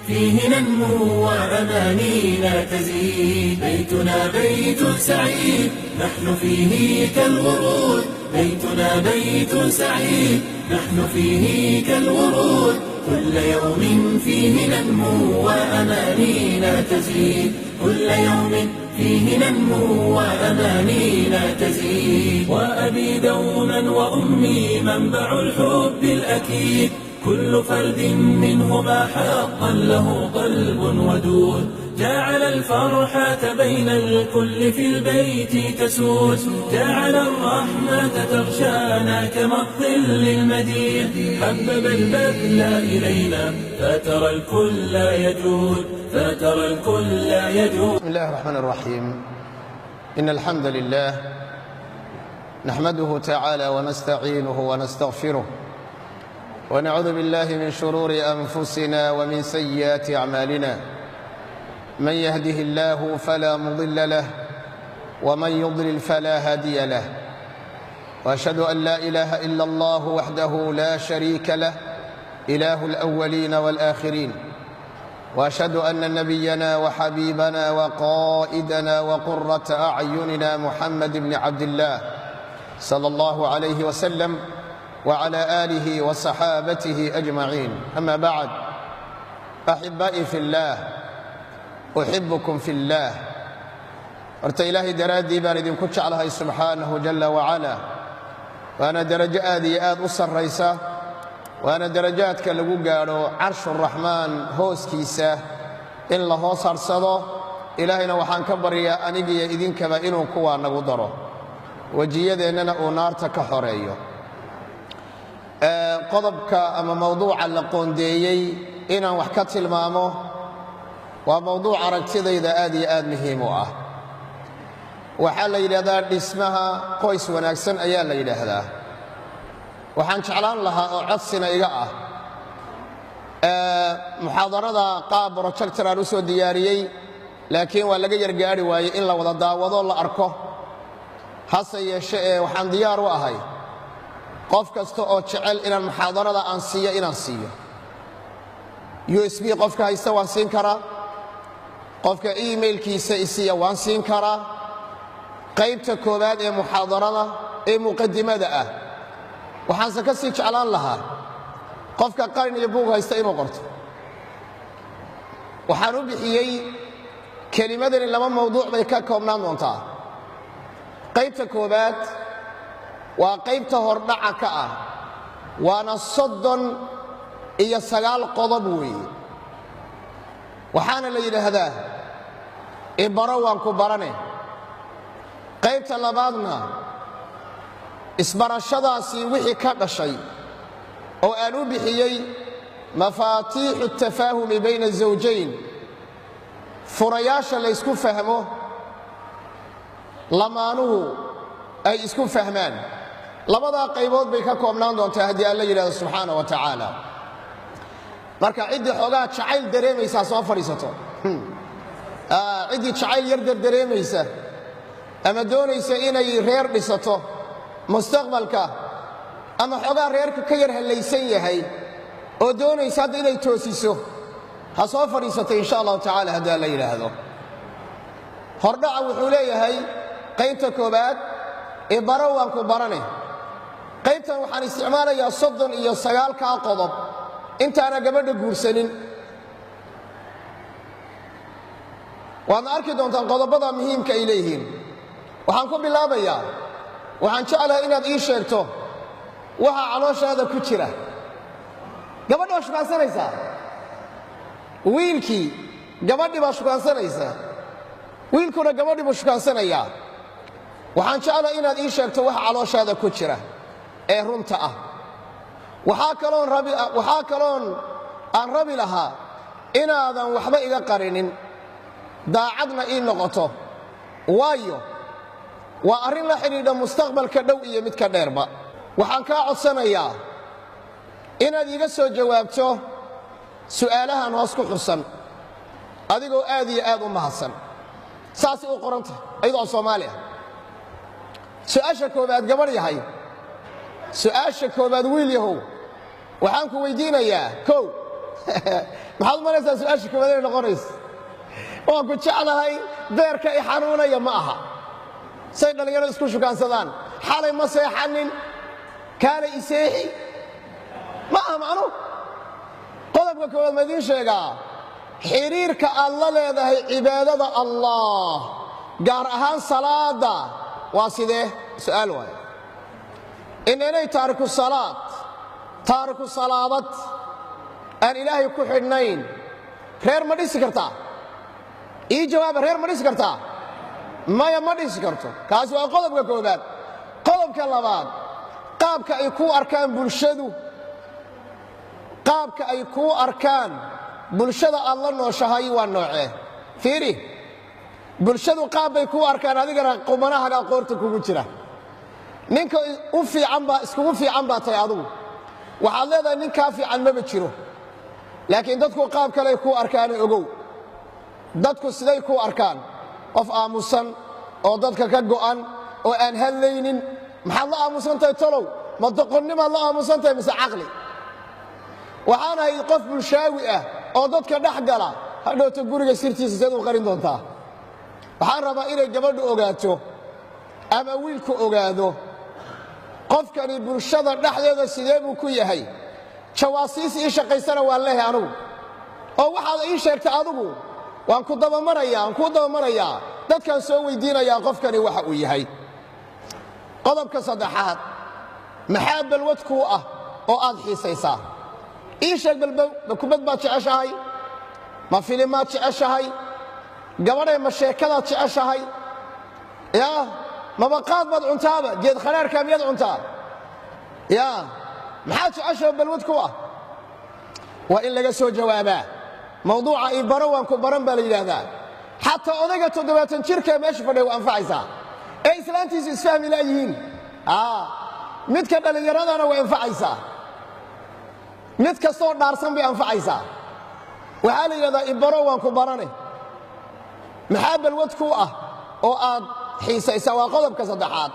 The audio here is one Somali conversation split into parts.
فيه ننمو وأمانينا تزيد. بيتنا بيت سعيد نحن فيه كالورود، بيتنا بيت سعيد نحن فيه كالورود. كل يوم فيه ننمو وأمانينا تزيد، كل يوم فيه ننمو وأمانينا تزيد. وأبي دوما وأمي منبع الحب الأكيد، كل فرد منهما حقا له قلب ودود. جعل الفرحة بين الكل في البيت تسود، جعل الرحمة تغشانا كما الظل المديد. حبب البذل إلينا فترى الكل يجود، فترى الكل يجود. بسم الله الرحمن الرحيم. إن الحمد لله نحمده تعالى ونستعينه ونستغفره، ونعوذ بالله من شرور أنفسنا ومن سيئات أعمالنا. من يهده الله فلا مضل له، ومن يضلل فلا هادي له. وأشهد أن لا إله إلا الله وحده لا شريك له، إله الأولين والآخرين. وأشهد أن نبينا وحبيبنا وقائدنا وقرة أعيننا محمد بن عبد الله صلى الله عليه وسلم وعلى آله وصحابته أجمعين. أما بعد، أحبائي في الله، أحبكم في الله. horta ilaahay daraaddii baan idinku jeclahay subxaanahu jalla wacalaa. waana darajo aad iyo aad u sarraysa, waana darajaadka lagu gaadho carshuraxmaan hooskiisa in la hoos harsado. ilaahayna waxaan ka baryaa anigiyo idinkaba inuu kuwaa nagu daro, wejiyadeennana uu naarta ka xoreeyo. qodobka ama mawduuca la qoondeeyey inaan wax ka tilmaamo waa mawduuc aragtidayda aad iyo aad muhiim u ah. waxaa la yidhaahdaa dhismaha qoys wanaagsan ayaa la yidhaahdaa. waxaan jeclaan lahaa oo codsina iga ah, muxaadarada qaab projector aan u soo diyaariyey, laakiin waa laga yargaari waayey in la wada daawado la arko. hase yeeshee waxaan diyaar u ahay qof kasta oo jecel inaan muxaadarada aan siiyo inaan siiyo. USB qofka haysta waan siin karaa, qofka emailkiisa isiiya waan siin karaa. qaybta koowaad ee muxaadarada ee muqadimada ah waxaanse ka sii jeclaan lahaa qofka qalin iyo buug haysta inuu qorto. waxaan u bixiyey kelimadani laba mawduuc bay ka koobnaan doontaa. qaybta koowaad waa qaybta hordhaca ka ah, waana 39 qodob weeye. waxaana la yidhaahdaa ibaro waan ku barane. qaybta labaadna isbarashadaasii wixii ka dhashay oo aan u bixiyey mafaatiixu tafaahumi bayna azawjayn, furayaasha la ysku fahmo, lamaanuhu ay isku fahmaan. labadaa qaybood bay ka koobnaan doontaa haddii alla yidhahdo subxaana wa tacaala. marka ciddii xoogaa jacayl dareemaysaa soo fadhiisato. ciddii jacayl yardar dareemaysa ama doonaysa inay reer dhisato mustaqbalka, ama xoogaa reerka ka yar hallaysan yahay oo doonaysa hadda inay toosiso, ha soo fadhiisatay insha allahu tacaala haddii alla yidhaahdo. hordhaca wuxuu leeyahay qaybta koowaad ibaro waan ku barane. qaybtan waxaan isticmaalayaa 39 qodob intaana gabadha guursanin. waadna arki doontaan qodobada muhiimka ay leeyihiin. waxaan ku bilaabayaa, waxaan jeclahay inaad ii sheegto waxa calooshaada ku jira. gabadhi baa shukaansanaysaa, wiilkii gabadhi baa shukaansanaysaa, wiilkuna gabadhi buu shukaансanayaa. waxaan jeclahay inaad ii sheegto waxa calooshaada ku jira ee runta ah. waxaa kaloon aan rabi lahaa inaadan waxba iga qarinin, daacadna ii noqoto, waayo waa arrin la xidhiidha mustaqbalka dhow iyo midka dheerba. waxaan kaa codsanayaa inaad iiga soo jawaabto su'aalahan hoos ku xusan adigoo aad iyo aad u mahadsan. saasay u qoranta iyadoo Soomaali ah. su'aasha koowaad gabadh yahay, su'aasha koowaad wiil yahow, waxaan ku weydiinayaa kow maxaad maraysaa su'aasha koowaad noqonaysa waan ku jeclahay beerka i xanuunaya ma aha say dhalinyarada isku shukaansadaan xalay ma seexanin kaalay i seexi ma aha macnu qodobka koowaad ma idiin sheegaa xiriirka aad la leedahay cibaadada allah gaar ahaan salaada waa sidee su'aal waaye inay taariku salaabad aan ilaahay ku xidhnayn reer ma dhisi kartaa ii jawaaba reer ma dhisi kartaa maya ma dhisi karto kaasi waa qodobka koowaad qodobka labaad qaabka ay ku arkaan bulshada aad la nooshahay waa noocee fiiri bulshadu qaab bay ku arkaan adigana qumanahaga qoorta kugu jira ninka iskugu fiican baa tahay adigu waxaad leedahay nin kaa fiican maba jiro laakiin dadku qaab kale ku arkaan ogow dadku siday ku arkaan qof aamusan oo dadka ka go'an oo aan hadlaynin maxaad la aamusantahay talow ma doqonnimaad la aamusantahay mise caqli waxaan ahay qof bulshaawi ah oo dadka dhex gala hadhowta guriga sirtiisa seed u qarin doontaa waxaan rabaa inay gabadhu ogaato ama wiilku ogaado qofkani bulshada dhexdeeda sidee buu ku yahay jawaasiis ii shaqaysana waan leeyahay anugu oo waxaad ii sheegtay adigu waan ku dabamarayaa dadkaan soo weydiinayaa qofkani waxa uu yahay qodobka saddexaad maxaa balwad kuu ah oo aad xiisaysaa ii sheeg ma kubad baad jeceshahay ma filimaad jeceshahay gabadhay ma sheekadaad jeceshahay yaa mabaqaad baad cuntaaba geed khanaarkaa miyaad cuntaa yaa maxaad jeceshahay balwad ku ah waa in laga soo jawaabaa mawduuca ii baro waan ku baran baa la yidhaahdaa xataa odayga 70 jirka meesha fadhiya waa anfacaysaa ee islaantiisu isfahmi laayihiin midka dhalinyaradana waa anfacaysaa mid kastoo dhaarsan bay anfacaysaa waxaa la yidhahdaa ii baro waan ku barane maxaa balwad ku ah oo aad xiisaysaa waa qodobka saddexaad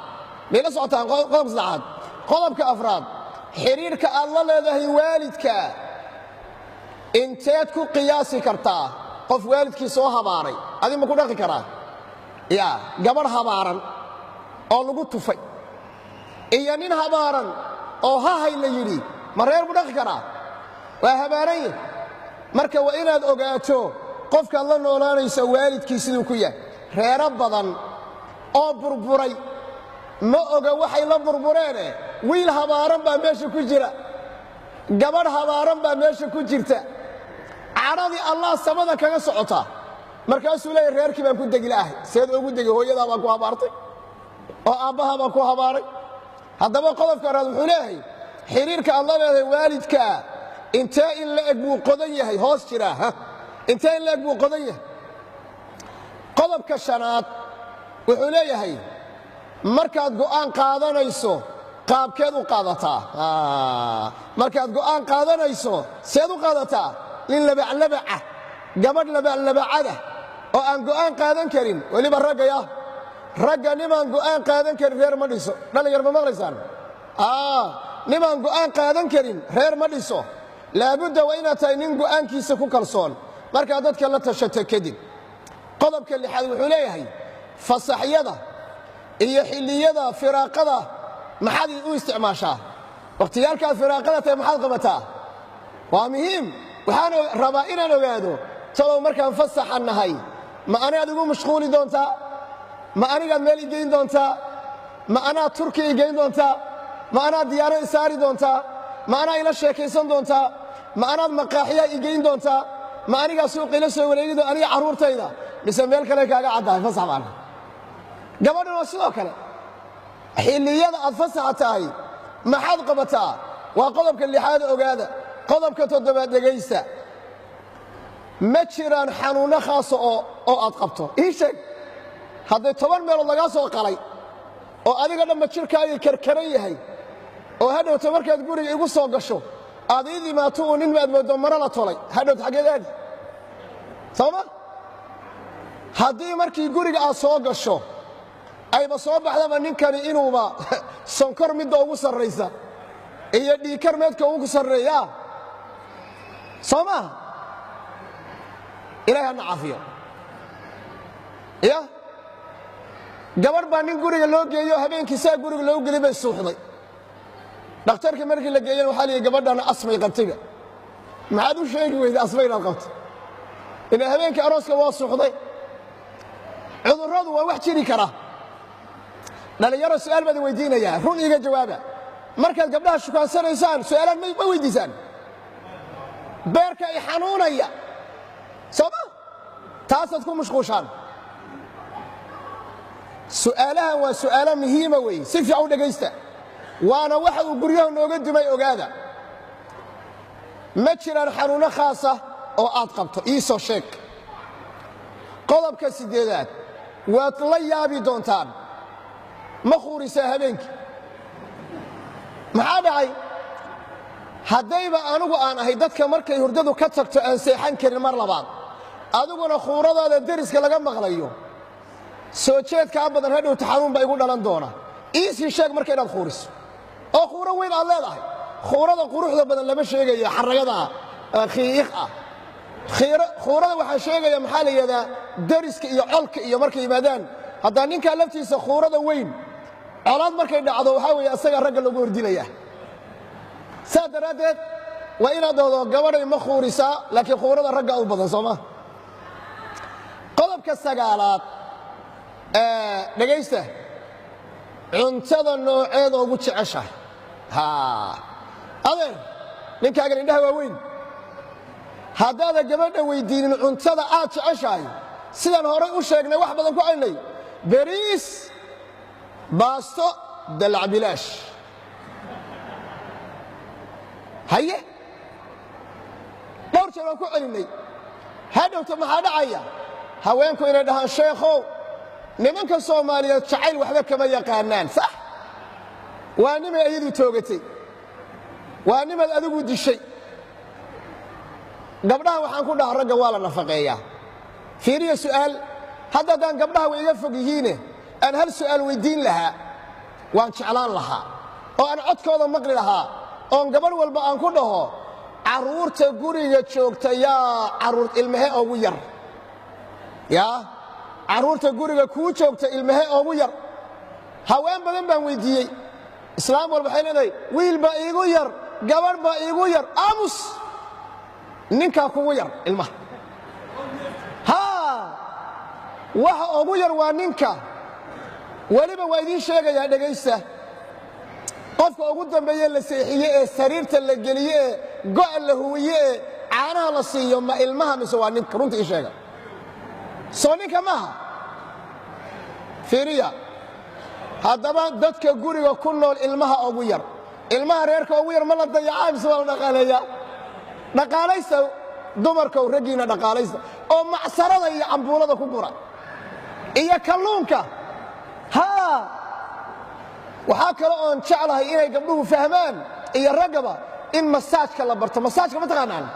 mayla socotaan qodobka saddexaad qodobka afraad xiriirka aad la leedahay waalidka inteed ku qiyaasi kartaa qof waalidkii soo habaaray adi ma ku dhaqi karaa yaa gabadh habaaran oo lagu tufay iyo nin habaaran oo hahay la yidhi ma reer mu dhaqi karaa waa habaaranye marka waa inaad ogaato qofkaad la noolaanaysa waalidkii siduu ku yahay reero badan oo burburay ma oga waxay la burbureene wiil habaaran baa meesha ku jira gabadh habaaran baa meesha ku jirta cadhadii allah samada kaga socota markaasuu leeyahay reerkii baan ku degi la'ahay seed ugu degi hooyadaa baan ku habaartay oo aabbaha baan ku habaaray haddaba qodobka horaad wuxuu leeyahay xiriirka aad la leedahay waalidka intee in la eg buu qodan yahay hoos jira intee in la eg buu qodan yahay qodobka shanaad wuxuu leeyahay markaad go'aan qaadanayso qaabkeed u qaadataa markaad go'aan qaadanayso seed u qaadataa nin labaclabaca gabadh labaclabacada oo aan go'aan qaadan karin weliba ragga nimaan go'aan qaadan karin reer ma dhiso dhalinyar ma maqlaysaan nimaan go'aan qaadan karin reer ma dhiso laabudda waa inaad tahay nin go'aankiisa ku kalsoon markaad dadka la tashato kadib qodobka lixaad wuxuu leeyahay fasaxyada iyo xilliyada firaaqada maxaad u isticmaashaa waqtiyaalkaad firaaqada tahay maxaad qabataa waa muhiim waxaan rabaa inaan ogaado talow markaan fasaxa nahay ma anaad igu mashquuli doontaa ma anigaad meel i geyn doontaa ma anaad turki i geyn doontaa ma anaad diyaaro i saari doontaa ma anaa ila sheekaysan doontaa ma anaad maqaaxiyaa i geyn doontaa ma anigaa suuqa ila soo wareegido aniga carruurtayda mise meel kale kaaga caddahay fasax baana gabadhan waa sidoo kale xilliyada aad fasaxa tahay maxaad qabataa waa qodobka lixaad ogaada qodobka toddobaad dhegaysta ma jiraan xanuunno khaasa oo aad qabto ii sheeg hadday 10 meelood lagaa soo qalay oo adiga dhanba jirkaagii karkaran yahay oo hadhowta markaad guriga igu soo gasho aad ii dimaato uu nin maad moodo maro la tolay hadhowta xaggeed aadi sooma haddii markii guriga aad soo gasho ayba soo baxdaba ninkani inuuba sonkor midda ugu sarraysa iyo dhiikar meedka ugu sarreeyaa soo maaha ilaahay hana caafiyo ya gabar baa nin guriga loo geeyo habeenkii saa guriga loo gelay bay suuxday dhakhtarka markii la geeyay waxa la yiri gabadhana asmay qabtayba maxaad u sheegi weyday asmayna qabtay ina habeenkii arooska waa suuxday cudurradu waa wax jiri kara dhalinyaro su'aal baad weydiinaya run iga jawaaba markaad gabdhaha shukansanaysaan su'aalan ma weydiisaan beerka ay xanuunaya sabab taasaad ku mashquushaan su'aalahan waa su'aalo muhiima weeye si fiican u dhagaysta waana waxa uu guryaha nooga dumay ogaada ma jiraan xanuuno khaasa oo aad qabto ii soo sheeg qodobka 8aad waad la yaabi doontaan ma khuurisaa habeenkii maxaa dhacay haddayba anigu aan ahay dadka markay hurdadu ka tagto aan seexan karin mar labaad adiguna khuuradaada deriska laga maqlayo soo jeedkaa badan hadhowta xanuun baa igu dhalan doona iisii sheeg marka inaad khuuriso oo khuuro weyn aad leedahay khuurada quruxda badan lama sheegayo xaragada khiiq ah khuurada waxaa sheegaya maxaa la yidhahdaa deriska iyo colka iyo markay yimaadaan haddaa ninkaa laftiisa khuurada weyn colaad markay dhacdo waxaa weeye asaga ragga lagu hordilaya saa daraaddeed waa inaad doodo gabadhay ma khuurisaa laakiin khuurada ragga u badan sooma qodobka 9aad dhagaysta cuntada nooceeda ugu jeceshahay adeer ninkaagan indhaha waaweyn haddaada gabadha weydiinin cuntada aad jeceshahay sidaan horay u sheegnay wax badan ku celnay bariis baasto dalac bilaash haye dhowr jeer waan ku celinay hadhowta maxaa dhacaya haweenku inay dhahaan sheekhow nimanka Soomaaliyeed jacayl waxba kama yaqaanaan sax waa nimay ayadu toogatay waa nimad adigu dishay gabdhaha waxaan ku dhahaa ragga waa la nafaqeeyaa fiiriyo su'aal haddaan gabdhaha way iga fog yihiin aan hal su'aal weydiin lahaa waan jeclaan lahaa oo aan codkooda maqli lahaa oo gabadh walba aan ku dhaho caruurta guriga joogta yaa caruur ilmahe ugu yar yaa caruurta guriga ku joogta ilmahe ugu yar haween badan baan weydiiyey islaam walba waxay leedahay wiil baa iigu yar gabadh baa iigu yar aamus ninka kugu yar ilmaha waxa ugu yar waa ninka waliba waa idin sheegaya dhagaysta qofka ugu dambeeyay la seexiye ee sariirta la geliye ee go'an la huwiye ee caanaha la siiyo ma ilmaha mise waa ninka runtii ii sheega soo ninka maaha fiiriya haddaba dadka guriga ku nool ilmaha ugu yar ilmaha reerka ugu yar ma la dayacaa mise waa la dhaqaaleeyaa dhaqaalaysta dumarkow raggiina dhaqaalaysta oo macsarada iyo cambuulada ku gura iyo kalluunka waxaa kale oon jeclahay inay gabdhuhu fahmaan iyo raggaba in masaajka la barto masaajka ma taqaanaan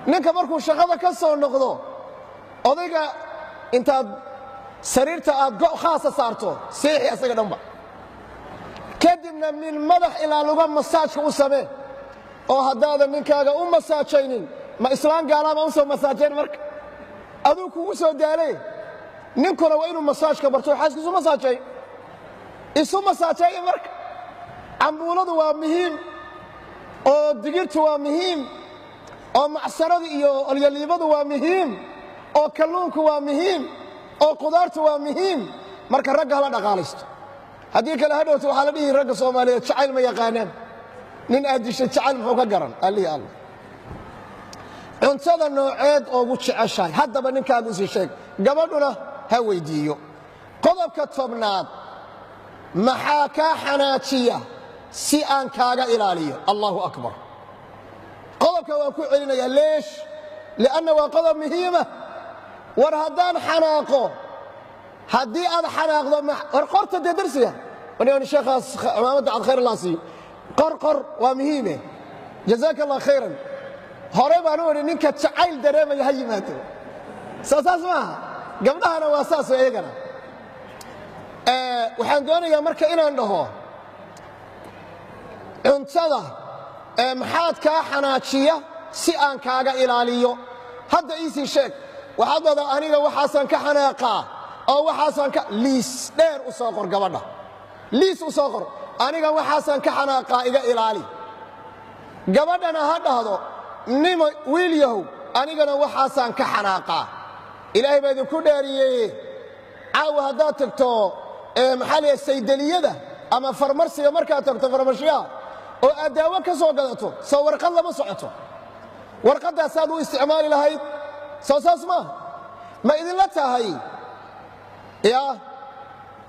ninka markuu shaqada ka soo noqdo odayga intaad sariirta aad go' khaasa saarto seexi asaga dhanba kadibna min madax ilaa luga masaajka u samee oo haddaadan ninkaaga u masaajaynin ma islaan gaalaama u soo masaajayn marka aduu kugu soo daalay ninkuna waa inuu masaajka barto xaaskiisu masaajay isu masaajay marka cambuuladu waa muhiim oo digirtu waa muhiim oo macsaradu iyo olyaliibadu waa muhiim oo kalluunku waa muhiim oo qudaartu waa muhiim marka ragga hala dhaqaalaysto haddii kale hadhowta waxaa la dhihi ragga Soomaaliyeed jacayl ma yaqaanaan nin aad dishay jacayl muxuu ka garan allii allah cuntada nooceed ugu jeceshahay haddaba ninkaagu sii sheeg gabadhuna ha weydiiyo qodobka 10aad maxaa kaa xanaajiya si aan kaaga ilaaliyo allahu akbar qodobka waan ku celinayaa leesh lianna waa qodob muhiima war haddaan xanaaqo haddii aad xanaaqdo war qorta dee darsiga ونيون شيخ محمد عبد الخير اللاسي قرقر ومهيمه جزاك الله خيرا هرب أنا ونينك تعيل دريمة يهي ماتو ساساس ما قبلها أنا واساس وإيقنا وحان دوني يا مركا إنا أنه انتظى محاد كا حناتشية سيان كاقا إلاليو هذا إيسي شيك waxaad wada aniga waxaasan ka xanaaqaa oo waxaasan ka liis dheer u soo qor gabadha liis u soo qor aniga waxaasan ka xanaaqaa iga ilaali gabadhana ha dhahdo nimo wiil yahow anigana waxaasan ka xanaaqaa ilaahay baa idinku dheeriyey caawa haddaad tagto maxaa la saydaniyada ama farmarsiga markaad tagto farmashiyaha oo aad daawo ka soo gadato soo warqad lama socoto warqadaasaad u isticmaali lahayd soo saas maaha ma idinla tahay yaa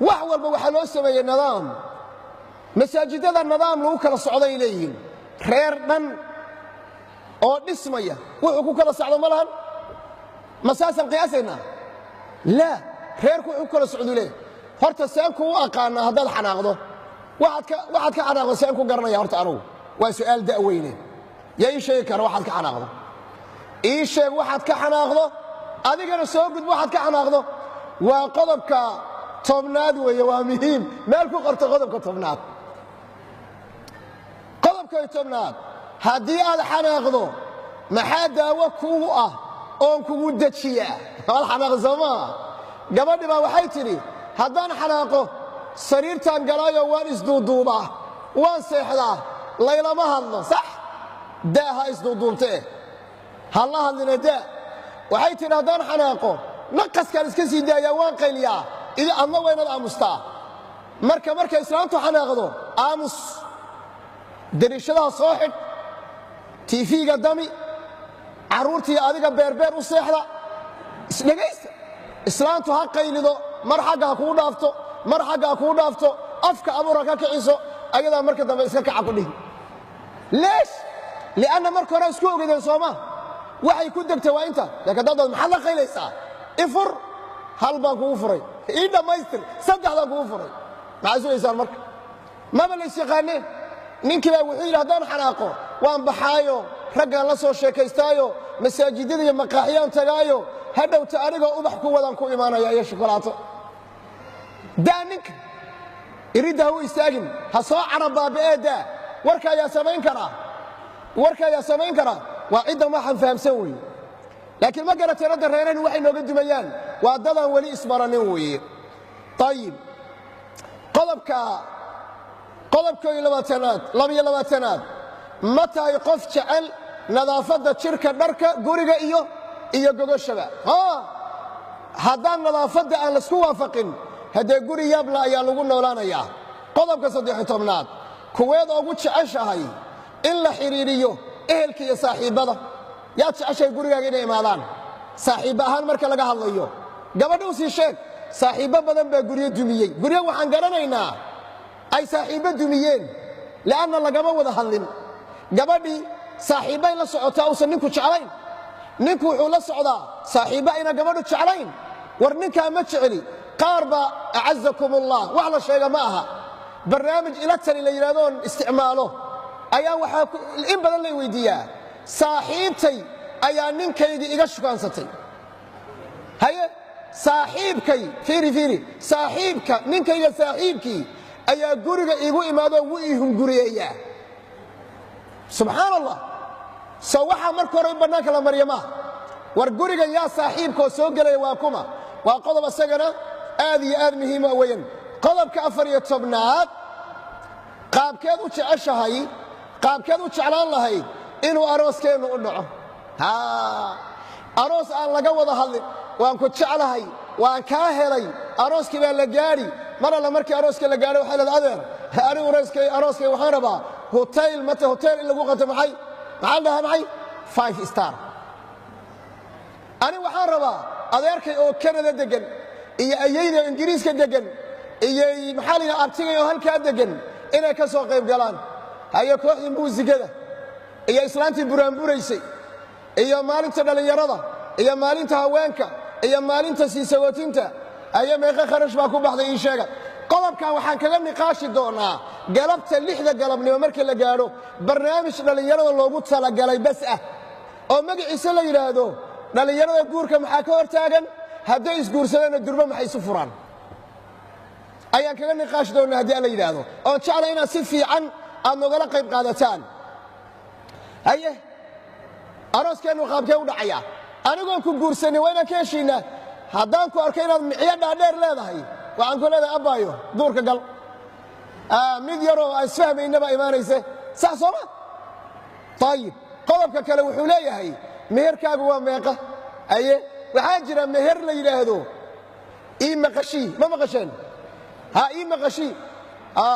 wax walba waxaa loo sameeyey nidaam masaajidada nidaam lagu kala socday leeyihiin reer dhan oo dhismaya wuxuu ku kala socdo ma lahan masaasan qiyaasaynaa laa reerku wuxuu kala socdu leeyahay horta seen kuu aqaana haddaad xanaaqdo waxaad ka xanaaqdo seen ku garanaya horta anugu waa su'aal da'weyne yaa ii sheegi kara waxaad ka xanaaqdo ii sheeg waxaad ka xanaaqdo adigana soo gudb waxaad ka xanaaqdo waa qodobka tobnaad weeye waa muhiim meel ku qorto qodobka tobnaad qodobka tobnaad haddii aad xanaaqdo maxaa daawo kugu ah oon kugu dejiya waad xanaaqdo soo maaha gabadhi baa waxay tidhi haddaan xanaaqo sariirtaan galaayo waan isduuduubaa waan seexdaa laylama hadlo sax daa ha isduuduubtee ha la hadlina daa waxay tidhi haddaan xanaaqo naqaskaan iska sii daayaa waan qayliyaa adna waynaad aamustaa markay islaantu xanaaqdo aamus dariishadaha soo xidh tiifiga dami carruurtii adiga beerbeer u seexda isdhegaysta islaantu ha qaylido mar xagga ha kuu dhaafto mar xagga ha kuu dhaafto afka abuur ha ka kiciso ayadaa marka dambe iska kaca ku dhihi leesh li'anna marka hore isku ogeydeen sooma waxay ku degtay waa inta laakiin haddaad maxaad la qaylaysaa ifur hal baan kugu furay ii dhammaystir saddexdaan kugu furay maxaad sugaysaan marka maba lays yaqaaneen ninkii baa wuxuu yidhi haddaan xanaaqo waan baxaayo raggaan la soo sheekaystaayo masaajidada iyo maqaaxiyaan tagaayo hadhowta anigoo ubax ku wadan ku imaanaya iyo shukulaato daa ninka iridda ha u istaagin ha soo cara baaba'ee daa warka ayaa samayn karaa waa ciddan waxaan fahamsan weeye laakiin ma garatay radda reerani waxay nooga dumayaan waa dadaan weli isbaranin weeye ayib qodobka labiyo labaatanaad ma tahay qof jecel nadaafadda jirka dharka guriga iyo gogoshaba haddaan nadaafadda aan laisku waafaqin haddee guri yaabla ayaa lagu noolaanayaa qodobka 13aad kuweed ugu jeceshahay in la xiriiriyo ehelka iyo saaxiibada yaad jeceshahay gurigaaga inay imaadaan saaxiib ahaan marka laga hadlayo gabadha u sii sheeg saaxiibbo badan baa guryo dumiyey guryo waxaan garanaynaa ay saaxiibbo dumiyeen li'anna lagama wada hadlin gabadhii saaxiibbay la socotaa uusan ninku jeclayn ninku wuxuu la socdaa saaxiibba ayna gabadhu jeclayn war ninkaa ma jeceli qaar baa acazakumullah wax la sheega ma aha barnaamij ila tali la yidhahdoon isticmaalo ayaa waxaa in badan lay weydiiyaa saaxiibtay ayaa ninkaygii iga shukaansatay haye saaxiibkay fiiri saaxiibka ninkayga saaxiibkii ayaa guriga iigu imaadoo wuu ii hunguriyeeyaa subxaan allah soo waxaa marka hore in bannaanka la marya maaha war gurigan yaa saaxiibkaoo soo gelaya waa kuma waa qodob isagana aad iyo aad muhiima weyan qodobka 14aad qaabkeed u jeclaan lahayd inuu arooskeennu u dhaco aroos aan laga wada hadlin waan ku jeclahay waan kaa helay arooskii baa la gaadhi mar alla markii arooska la gaadho waxay leedahay adeer anigu arooskay waxaan rabaa hotel in lagu qato maxaa la dhahaa maxay 5 star ani waxaan rabaa adeerkay oo Canada degan iyo ayayda Ingiriiska degan iyo maxaa la yidhaha abtigay oo halkaa degan inay ka soo qayb galaan haye kooxdii muusigada iyo islaantii buraanburaysay iyo maalinta dhallinyarada iyo maalinta haweenka iyo maalinta siisagootinta ayaa meeqa kharash baa ku baxday ii sheega qodobkan waxaan kaga niqaashi doonaa galabta 6da galabnimo markii la gaadho barnaamij dhallinyarada loogu talagalay bas ah oo magaciisa la yidhaahdo dhallinyarada guurka maxaa ka hor taagan hadday isguursadeenna durba maxay isu furaan ayaan kaga niqaashi doonaa haddii alla yidhaahdo oon jeclay inaad si fiican aad nogala qayb qaadataan haye arooskeennu qaabkee u dhacayaa anigoon ku guursanin waa inaan ka heshiinaa haddaan ku arko inaad micyo dhaadheer leedahay waxaan ku leedahay abbaayo duurka gal mid yaroo aan isfahmaynaba imaanayse sax sooma ayib qodobka kale wuxuu leeyahay meherkaagu waa meeqa aye waxaa jira meher la yidhaahdo ii maqashii ma maqasheen ii maqashii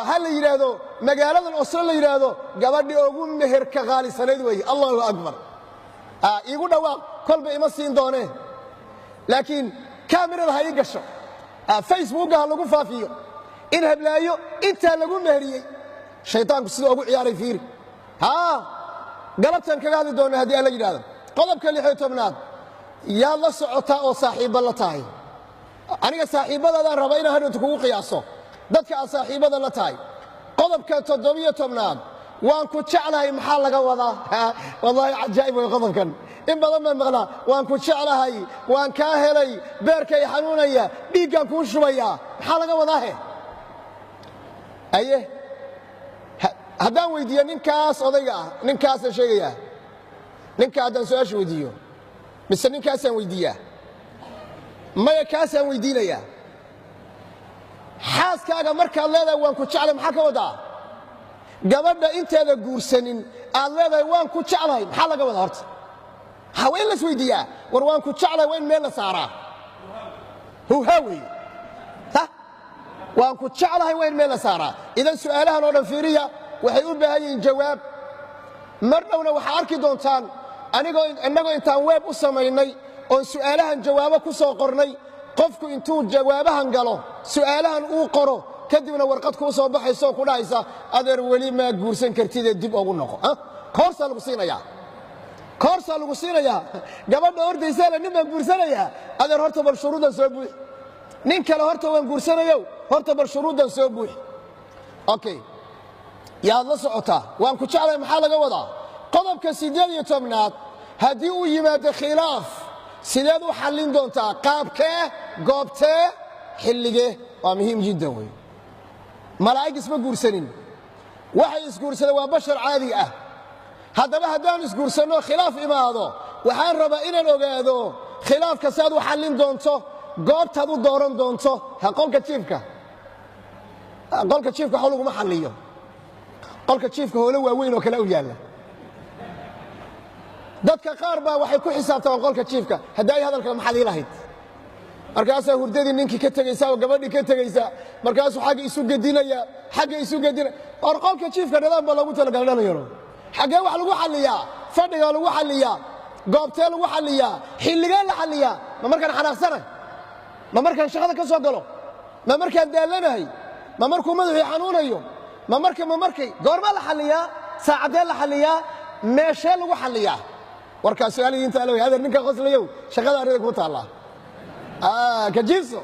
ha la yidhaahdo magaaladan oslo la yidhaahdo gabadhi ugu meherka qaalisanayd weeye allahu akbar iigu dhawaaq kolba ima siin doonee laakiin kaamirada ha ii gasho facebookga ha lagu faafiyo in hablaayo intaa lagu meheriyey shaytaanku sidoo ugu ciyaaray fiiri galabtan kaga hadli doona haddii alla yidhahdo qodobka 16aad yaad la socotaa oo saaxiibba la tahay aniga saaxiibbadaadaan raba inaan hadhowta kugu qiyaaso dadka aad saaxiibbada la tahay qodobka 17aad waan ku jeclahay maxaa laga wadaa wallaahi cajaa'ib way qodobkan in badan baan maqlaa waan ku jeclahay waan kaa helay beerkay xanuunaya dhiiggaan kuu shubayaa maxaa laga wadaahe aye haddaan weydiiyo ninkaas odayga ah ninkaasaan sheegayaa ninka haddaan su-aasha weydiiyo mise ninkaasaan weydiiyaa maya kaasaan weydiinayaa xaaskaaga markaad leedahay waan ku jeclay maxaa ka wadaa gabadha inteeda guursanin aad leedahay waan ku jeclahay maxaa laga wadaa horta waa in las weydiiyaa war waan ku jeclahay waa in meel la saaraa huhaa weeye waan ku jeclahay waa in meel la saaraa idan su'aalahan oo dhan fiiriya waxay u baahan yihiin jawaab mar dhowna waxaa arki doontaan innagoo intaan weeb u samaynay oon su'aalahan jawaabo ku soo qornay qofku intuu jawaabahan galo su'aalahan uu qoro kadibna warqad kuu soo baxaysoo ku dhahaysa adeer weli maa guursan kartidee dib ugu noqo koorsaa lagu siinayaa gabadha ordaysaale nin baan guursanayaa adeer horta bal shuruuddan soo buuxi nin kale horta waan guursanayo horta bal shuruuddan soo buuxi okay yaad la socotaa waan ku jeclahay maxaa laga wadaa qodobka 18aad haddii uu yimaado khilaaf sideed u xallin doontaa qaabkee goobtee xilligee waa muhiim jiddan wey malaa'ig isma guursanin waxay isguursadeen waa bashar caadi ah haddaba haddaan isguursanno khilaaf imaado waxaan rabaa inaan ogaado khilaafka saad u xallin doonto goobtaad u dooran doonto qolka jiifka waxa laguma xalliyo qolka jiifka hoolo waaweyn oo kale u yaalla dadka qaar baa waxay ku xisaabtamaan qolka jiifka haddaay hadalka maxaad ii lahayd markaasaa hurdadii ninkii ka tegaysaa oo gabadhii ka tegaysaa markaasuu xagga isu gedinaya or qolka jiifka nidaam baa loogu talagalay dhalinyaro xaggee wax lagu xalliyaa fadhigaa lagu xalliyaa goobtee lagu xalliyaa xilligee la xalliyaa ma markaan xanaaqsanahay ma markaan shaqada ka soo galo ma markaan daallanahay ma markuu madaxii xanuunayo ma markay goormaa la xalliyaa saacaddee la xalliyaa meeshee lagu xalliyaa warkaas su'aalihiinta aloway adeer ninka qoslayow shaqada arrida ku taallaa ka jiifso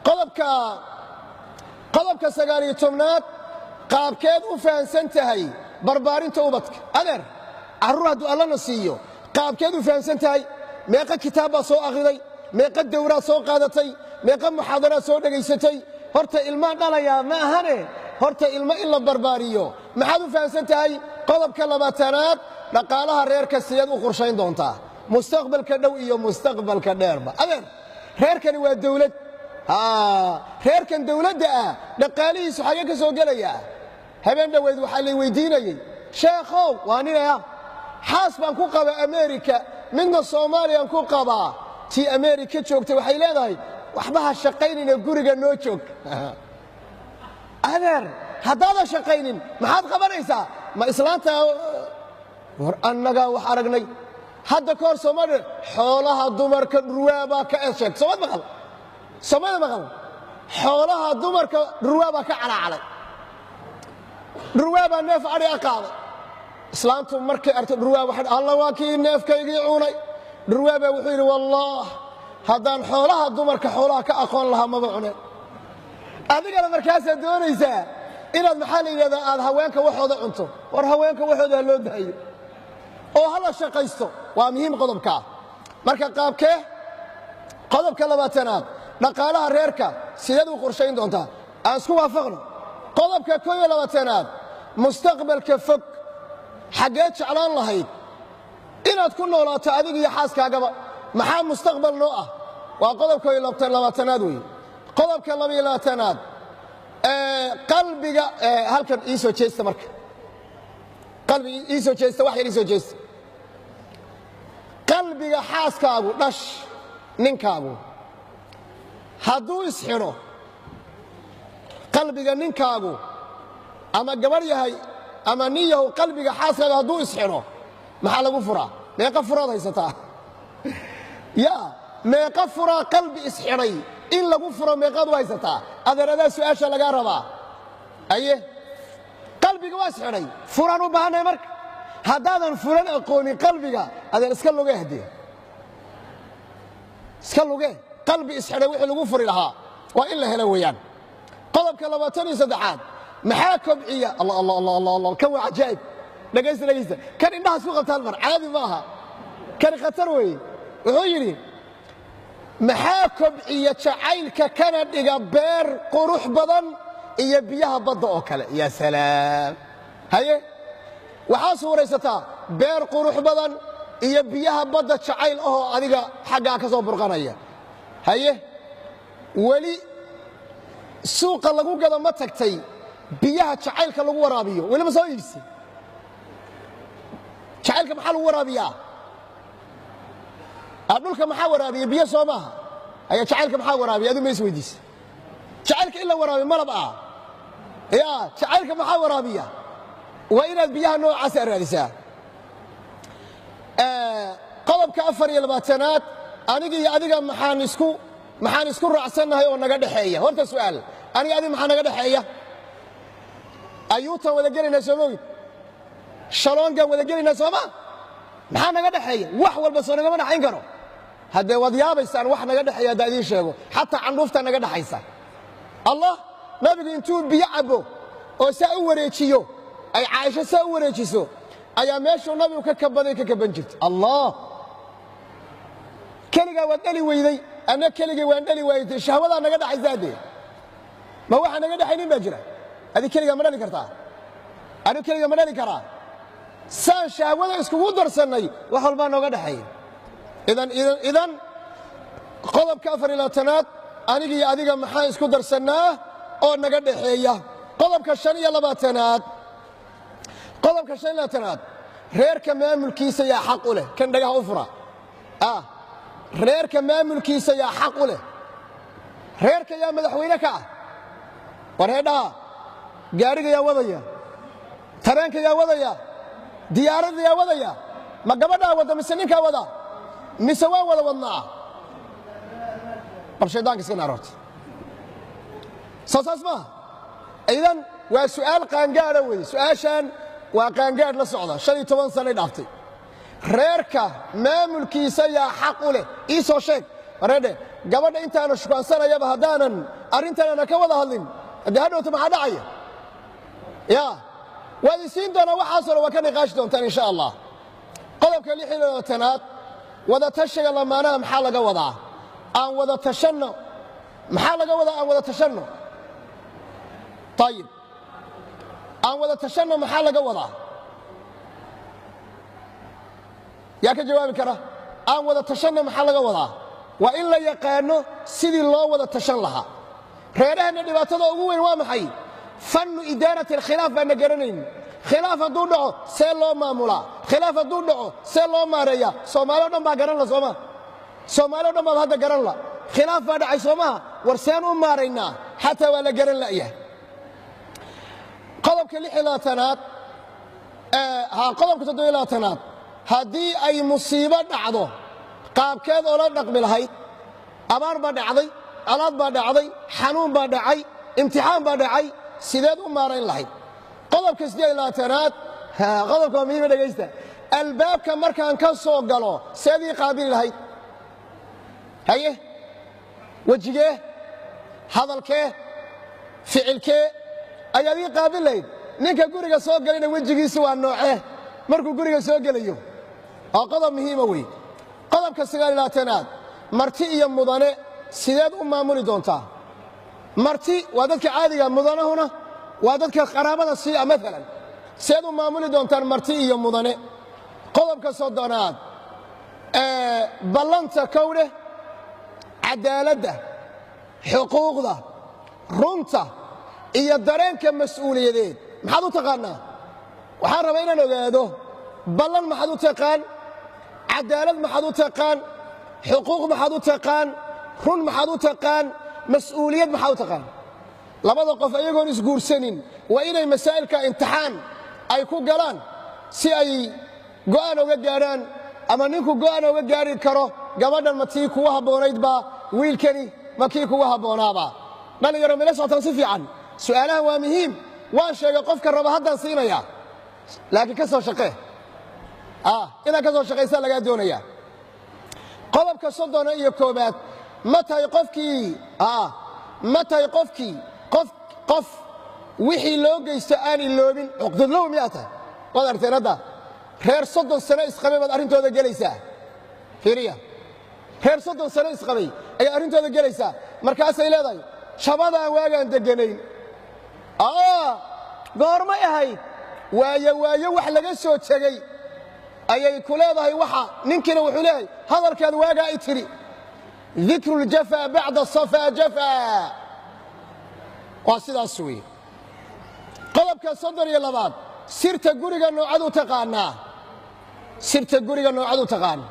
qodobka 19aad qaabkeed u fahansan tahay barbaarinta ubadka adeer carruur hadduu allana siiyo qaabkeed u fahansan tahay meeqa kitaab baa soo akhriday meeqa dawraad soo qaadatay meeqa muxaadaraad soo dhegaysatay horta ilmaan dhalayaa ma ahane horta ilmo in la barbaariyo maxaad u fahansan tahay qodobka 20aad dhaqaalaha reerka sideed u qorshayn doontaa mustaqbalka dhow iyo mustaqbalka dheerba adeer reerkani waa dawlad reerkan dawladda ah dhaqaalihiisu xagee ka soo gelayaa habeen dhoweyd waxaa lay weydiinayey sheekhow waa ninaya xaas baan ku qabaa ameerika midna soomaaliyaan ku qabaa tii ameerika joogtay waxay leedahay waxba ha shaqaynina guriga noo joog adeer haddaadan shaqaynin maxaad qabanaysaa ma islaanta war annagaa wax aragnay hadda ka hor Soomaaliya xoolaha dumarka ruwaaba ka sheeg Soomaalida maqal xoolaha dumarka ruwaaba ka calacalay ruwaaba neef ari aqaaday islaantu markay artay ruwaaba waxa Allah waa kii neefkaygii cunay ruwaaba wuxuu yiri wallah haddaan xoolaha dumarka xoolaha ka aqoon lahaa maba cuneen adigana markaas doonaysaa inaad maxaa la yiraahdaa aad haweenka waxooda cunto war haweenka waxooda loo daayo oo hala shaqaysto waa muhiim qodobka marka qaabkee qodobka 20aad dhaqaalaha reerka sideed u qorshayn doontaa aan isku waafaqno qodobka 21aad mustaqbalka fog xagee jeclaan lahayd inaad ku noolaato adiga iyo xaaskaagaba maxaa mustaqbal noo ah waa qodobka 22aad weeye qodobka 22aad qalbiga halkan ii soo jeesta marka qalbiga ii soo jeesta wax yar ii soo jeesta qalbiga xaaskaagu dhash ninkaagu hadduu isxidho qalbiga ninkaagu ama gabar yahay ama nin yahow qalbiga xaaskaaga hadduu isxidho maxaa lagu furaa meeqa furaad haysataa yaa meeqa furaa qalbi isxidhay in lagu furo meeqaad u haysataa adeeradaa su'aasha lagaa rabaa aye qalbiga waa isxidhay furaan u baahannahay marka haddaadan furan aqoonin qalbiga adeer iska luge haddee iska luge qalbi isxidhay wixii lagu furi lahaa waa in la helo weeyaan qodobka 23aad maxaa kobciya allah kan waa cajaa'ib dhegaysta kan indhaha isku qabtaan mar caadi maaha kan khatar weeye wuxuu yidhi maxaa kobciya jacaylka kana dhiga beer qurux badan iyo biyaha badda oo kale yaa salaam haye waxaa suuraysataa beer qurux badan iyo biyaha badda jacayl ahoo adiga xaggaa ka soo burqanaya haye weli suuqa lagu gado ma tagtay biyaha jacaylka lagu waraabiyo weli ma soo iibsi jacaylka maxaa lagu waraabiyaa dhulka maxaa waraabiya biyo soo maaha ayaa jacaylka maxaa waraabiya adu ma is weydiisa jacaylka in la waraabiyo malab ah yaa jacaylka maxaa waraabiya waa inaad biyaha noocaas raadisaa qodobka 24aad aniga iyo adiga maxaan isku raacsannahay oo naga dhaxeeya horta su'aal aniga adiga maxaa naga dhaxeeya ayuutan wada gelinaa soo moogid shaloongaan wada gelinaa sooma maxaa naga dhaxeeya wax walba soo nagama dhaxayn karo haddee waad yaabaysaan wax naga dhaxeeya haddaa idiin sheego xataa candhuufta naga dhaxaysa allah nabigu intuu biyo cabo oo saa u wareejiyo ay caaisho saa u wareejiso ayaa meeshuu nabigu ka kabaday ka kaban jirta allah keligaa waad dhali weyday anna keligay waan dhali waayey shahwadaa naga dhaxaysa haddee ma waxa naga dhaxaynin baa jira adi keligaa ma dhali kartaa anigu keliga ma dhali karaa saan shahwada iskugu darsannay wax walbaa nooga dhaxeeya idan qodobka 24aad aniga iyo adiga maxaan isku darsannaa oo naga dhaxeeya qodobka 25aad reerka maamulkiisa yaa xaq u leh kan dhagaha u fura reerka maamulkiisa yaa xaq u leh reerka yaa madaxweyne ka ah war heedhaha gaariga yaa wadaya tareenka yaa wadaya diyaaradda yaa wadaya ma gabadhaa wadda mise ninkaa wada mise waan wada wadnaa bal shaydaanka iska naar horta soo saas maaha idan waa su'aal qaangaadha weeye su'aashaan waa qaangaadh la socda 15 sanay dhaaftay reerka maamulkiisa yaa xaq u leh ii soo sheeg wareedhe gabadha intaana shukaansanayaba haddaanan arrintaanana ka wada hadlin haddii hadhowta maxaa dhacaya yaa waad isiin doonaa waxaasoo dhan waa ka niqaashi doontaan insha allah qodobka 26aad wada tashiga lamaanaha maxaa laga wadaa aan wada tashanno maxaa laga wadaa aan wada tashanno ayib aan wada tashanno maxaa laga wadaa yaa ka jawaabi kara aan wada tashanno maxaa laga wadaa waa in la yaqaano sidii loo wada tashan lahaa reeraheenna dhibaatada ugu weyn waa maxay fannu idaarati alkhilaaf baana garanayn khilaaf hadduu dhaco see loo maamulaa khilaaf hadduu dhaco see loo maareeyaa soomaali o dhan baa garan la sooma soomaali o dhan baad hadda garan la khilaaf baa dhacay soomaha war seen u maaraynaa xataa waa la garan la'yahay qodobka 26aad qodobka 27aad haddii ay musiibo dhacdo qaabkeed oo la dhaqmi lahayd abaar baa dhacday colaad baa dhacday xanuun baa dhacay imtixaan baa dhacay sideed u maarayn lahayd qodobka 28aad qodobka muhiima dhegaysta albaabka markaan ka soo galo seedii qaabili lahayd haye wejigee hadalkee ficilkee ayaad ii qaabil lahayd ninka guriga soo galayna wejigiisu waa noocee markuu guriga soo gelayo waa qodob muhiima wey qodobka 29aad marti iyo mudane sideed u maamuli doontaa marti waa dadka caadiga mudanahuna waa dadka qaraabada siiya maalan sideed u maamuli doontaan marti iyo mudane qodobka soddonaad ballanta kowne cadaaladda xuquuqda runta iyo dareenka mas'uuliyadeed maxaad u taqaanaa waxaan rabaa inaan ogaado ballan maxaad u taqaan cadaalad maxaad u taqaan xuquuq maxaad u taqaan run maxaad u taqaan mas'uuliyad maxaad u taqaan labada qof ayagoon isguursanin waa inay masaa'ilka imtixaan ay ku galaan si ay go'aan uga gaaraan ama ninku go'aan uga gaari karo gabadhan ma tii kugu habboonayd baa wiilkani ma kii kugu habboonaabaa dhalinyaro mila socotaan si fiican su'aalahan waa muhiim waan sheegay qofka raba haddaan siinayaa laakiin ka soo shaqee inaad ka soo shaqaysaa lagaa doonayaa qodobka 31 ma tahay qofkii qof wixii loo geysto aan iloobin cuqdadlow miyaa tahay waad aragteen hadda reer 30 sano isqabay baad arrintooda gelaysaa fiiriya reer 30 sano isqabay ayaa arrintooda gelaysaa markaasay leedahay shabadaan waagaan deganayn goormay ahayd waayo wax laga soo tegey ayay ku leedahay waxa ninkiina wuxuu leeyahay hadalkaad waagaa i tidhi dikru ljafaa bacda safaa jafaa waa sidaas weeye qodobka 32 sirta guriga noocad u taqaanaa sirta guriga noocad u taqaanaa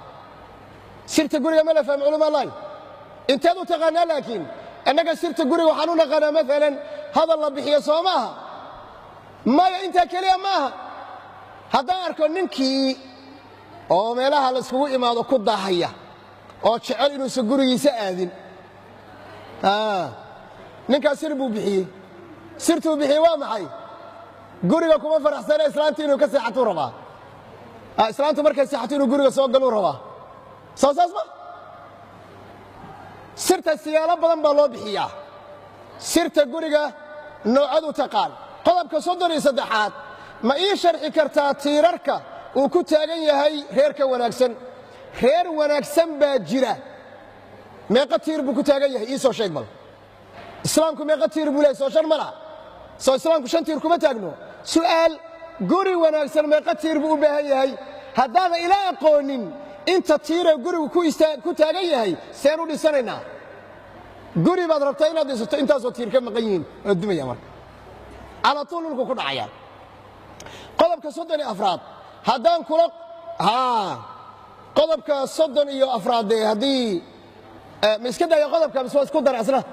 sirta guriga ma la fahmo culama allahi inteed u taqaanaa laakiin annaga sirta guriga waxaan u naqaanaa maalan hadal la bixiyo soo maaha maya intaa keliya maaha haddaan arko ninkii oo meelaha la iskugu imaado ku daahaya oo jecel inuusan gurigiisa aadin ninkaas sir buu bixiyey sirtuu bixiyey waa maxay guriga kuma faraxsana islaantu inuu ka seexatuu rabaa islaantu markay seexato inuu guriga soo galuu rabaa soo saas ma sirta siyaalo badan baa loo bixiyaa sirta guriga noocad u taqaan qodobka 33aad ma ii sharxi kartaa tiirarka uu ku taagan yahay reerka wanaagsan reer wanaagsan baa jira meeqa tiir buu ku taagan yahay ii soo sheeg bal islaamku meeqa tiir buu leeyahay soo shan ma laha soo islaamku 5 tiir kuma taagno su'aal guri wanaagsan meeqa tiir buu u baahan yahay haddaana ila aqoonin inta tiira gurigu ku taagan yahay seen u dhisanaynaa guri baad rabtaa inaad dhisato intaasoo tiir ka maqan yihiin oo dumaya marka على طول لكم كنا عيال قلبك صدني أفراد هدان كلك قلبك صدني أفراد هدي مش كده يا قلبك بس هو كدر أصلا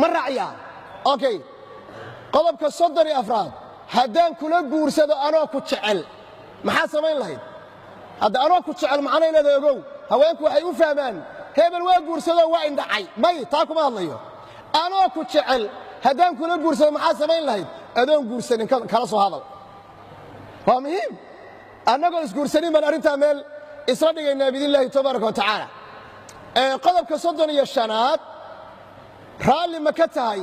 مرة عيال أوكي قلبك صدني أفراد هدان كلك جورسد أنا كنت شعل ما حاسمين لهيد هذا أنا كنت شعل معنا إلى ذا يقول هواك وحيو فهمان هبل الواق جورسد وين دعي ماي تاكم الله يو أنا كنت شعل هدان كلك جورسد ما حاسمين لهيد adoon guursanin kala soo hadal waa muhiim annagoo isguursanin baan arrintaa meel isla dhigaynaa biidnillaahi tabaaraka wa tacaala qodobka 35aad raalli ma ka tahay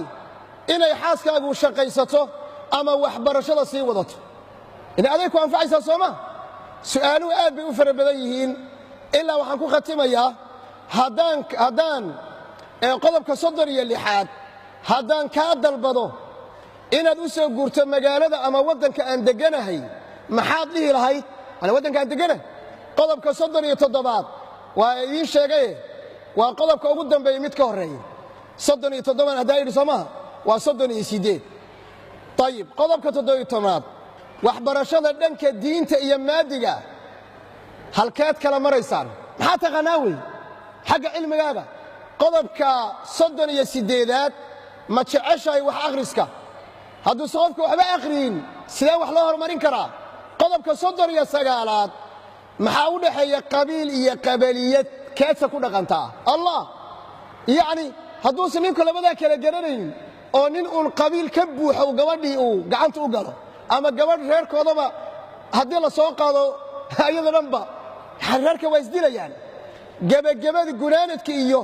inay xaaskaagu shaqaysato ama waxbarashada sii wadato inay aday ku anfacaysaa soo ma su'aaluhu aad bay u fara badan yihiin ilaa waxaan ku khatimayaa haddaan qodobka 36aad haddaan kaa dalbado inaad u soo guurto magaalada ama waddanka aan deganahay maxaad dhihi lahayd ana waddanka aan deganahay qodobka 37aad waa idiin sheegay waa qodobka ugu dambeeyay mid ka horeeya 37 haddaa yidhi soo maaha waa 38 طيب qodobka 17aad waxbarashada dhanka diinta iyo maadiga halkeed kala maraysaan maxaa taqaanaa wey xagga cilmigaaga qodobka 38aad ma jeceshahay wax akhriska hadduu qofku waxba akhriyin sidee wax loo horumarin karaa qodobka 39aad maxaa u dhaxeeya qabiil iyo qabaliyad keedsa ku dhaqantaa allah yacni hadduusan ninku labadaa kala garanaynin oo nin uun qabiil ka buuxo gabadhii uu gacanta u galo ama gabadh reerkoodaba haddii la soo qaado ayada dhanba reerka waa isdilayaan gebagabadii gunaanadka iyo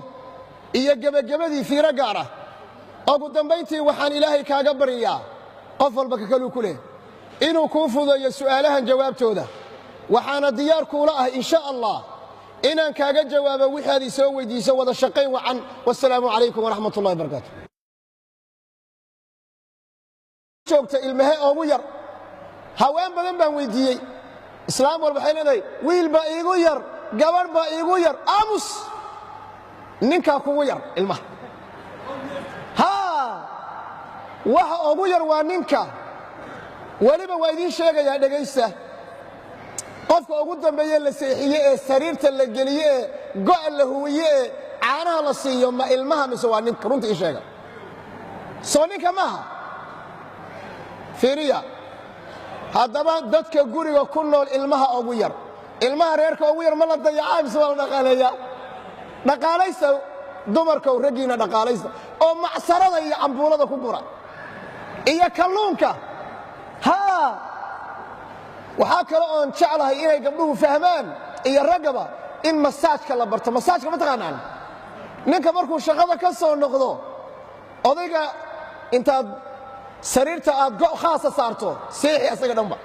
gebagabadii fiiro gaar ah ugu dambayntii waxaan ilaahay kaaga baryaa qof walba ka kaluu ku leh inuu kuu fududeeyo su'aalahan jawaabtooda waxaana diyaar kuula ah insha allah inaan kaaga jawaabo wixii aad soo weydiiso wada shaqayn wacan wassalaamu calaykum waraxmatullahi wabarakaatu joogta ilmaha ugu yar haween badan baan weydiiyey islaam walba waxay leedahay wiil baa iigu yar gabadh baa iigu yar aamus ninkaa kugu yar ilmaha waxa ugu yar waa ninka weliba waa idiin sheegayaa dhegaysta qofka ugu dambeeye la seexiye ee sariirta la geliye ee go'a la huwiye ee caanaha la siiyo ma ilmaha mise waa ninka runta ii sheega soo ninka maaha fiiriya haddaba dadka guriga ku nool ilmaha ugu yar ilmaha reerka ugu yar ma la dayacaa mise waa la dhaqaaleeyaa dhaqaalaysta dumarkow raggiina dhaqaalaysta oo macsarada iyo cambuulada ku gura iyo kalluunka waxaa kale oon jeclahay inay gabdhuhu fahmaan iyo raggaba in masaajka la barto masaajka ma taqaanaan ninka markuu shaqada ka soo noqdo odayga intaad sariirta aad go' khaasa saarto seexi asaga dhanba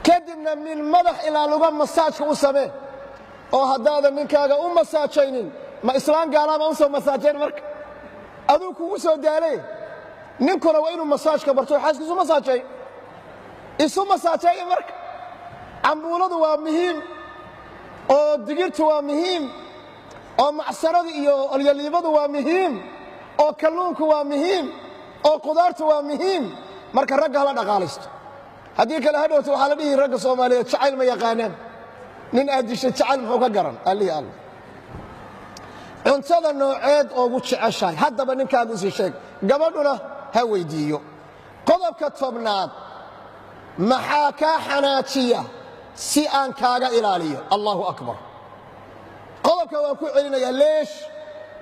kadibna min madax ilaa luga masaajka u samee oo haddaadan ninkaaga u masaajaynin ma islaan gaalaama u soo masaajayn marka aduu kugu soo daalee ninkuna waa inuu masaajka barto xaaskiisu masaajay isu masaajeeya marka cambuuladu waa muhiim oo digirtu waa muhiim oo macsaradu iyo olyaliibadu waa muhiim oo kalluunku waa muhiim oo qudaartu waa muhiim marka ragga hala dhaqaalaysto haddii kale hadhowta waxaa la dhihi ragga soomaaliyeed jacayl ma yaqaanaan nin aad dishay jacayl muxuu ka garan allihii alla cuntada nooceed oogu jeceshahay haddaba ninkaagu sii sheeg gabadhuna ha weydiiyo qodobka tobnaad maxaa kaa xanaajiya si aan kaaga ilaaliyo allahu akbar qodobka waan ku celinayaa leesh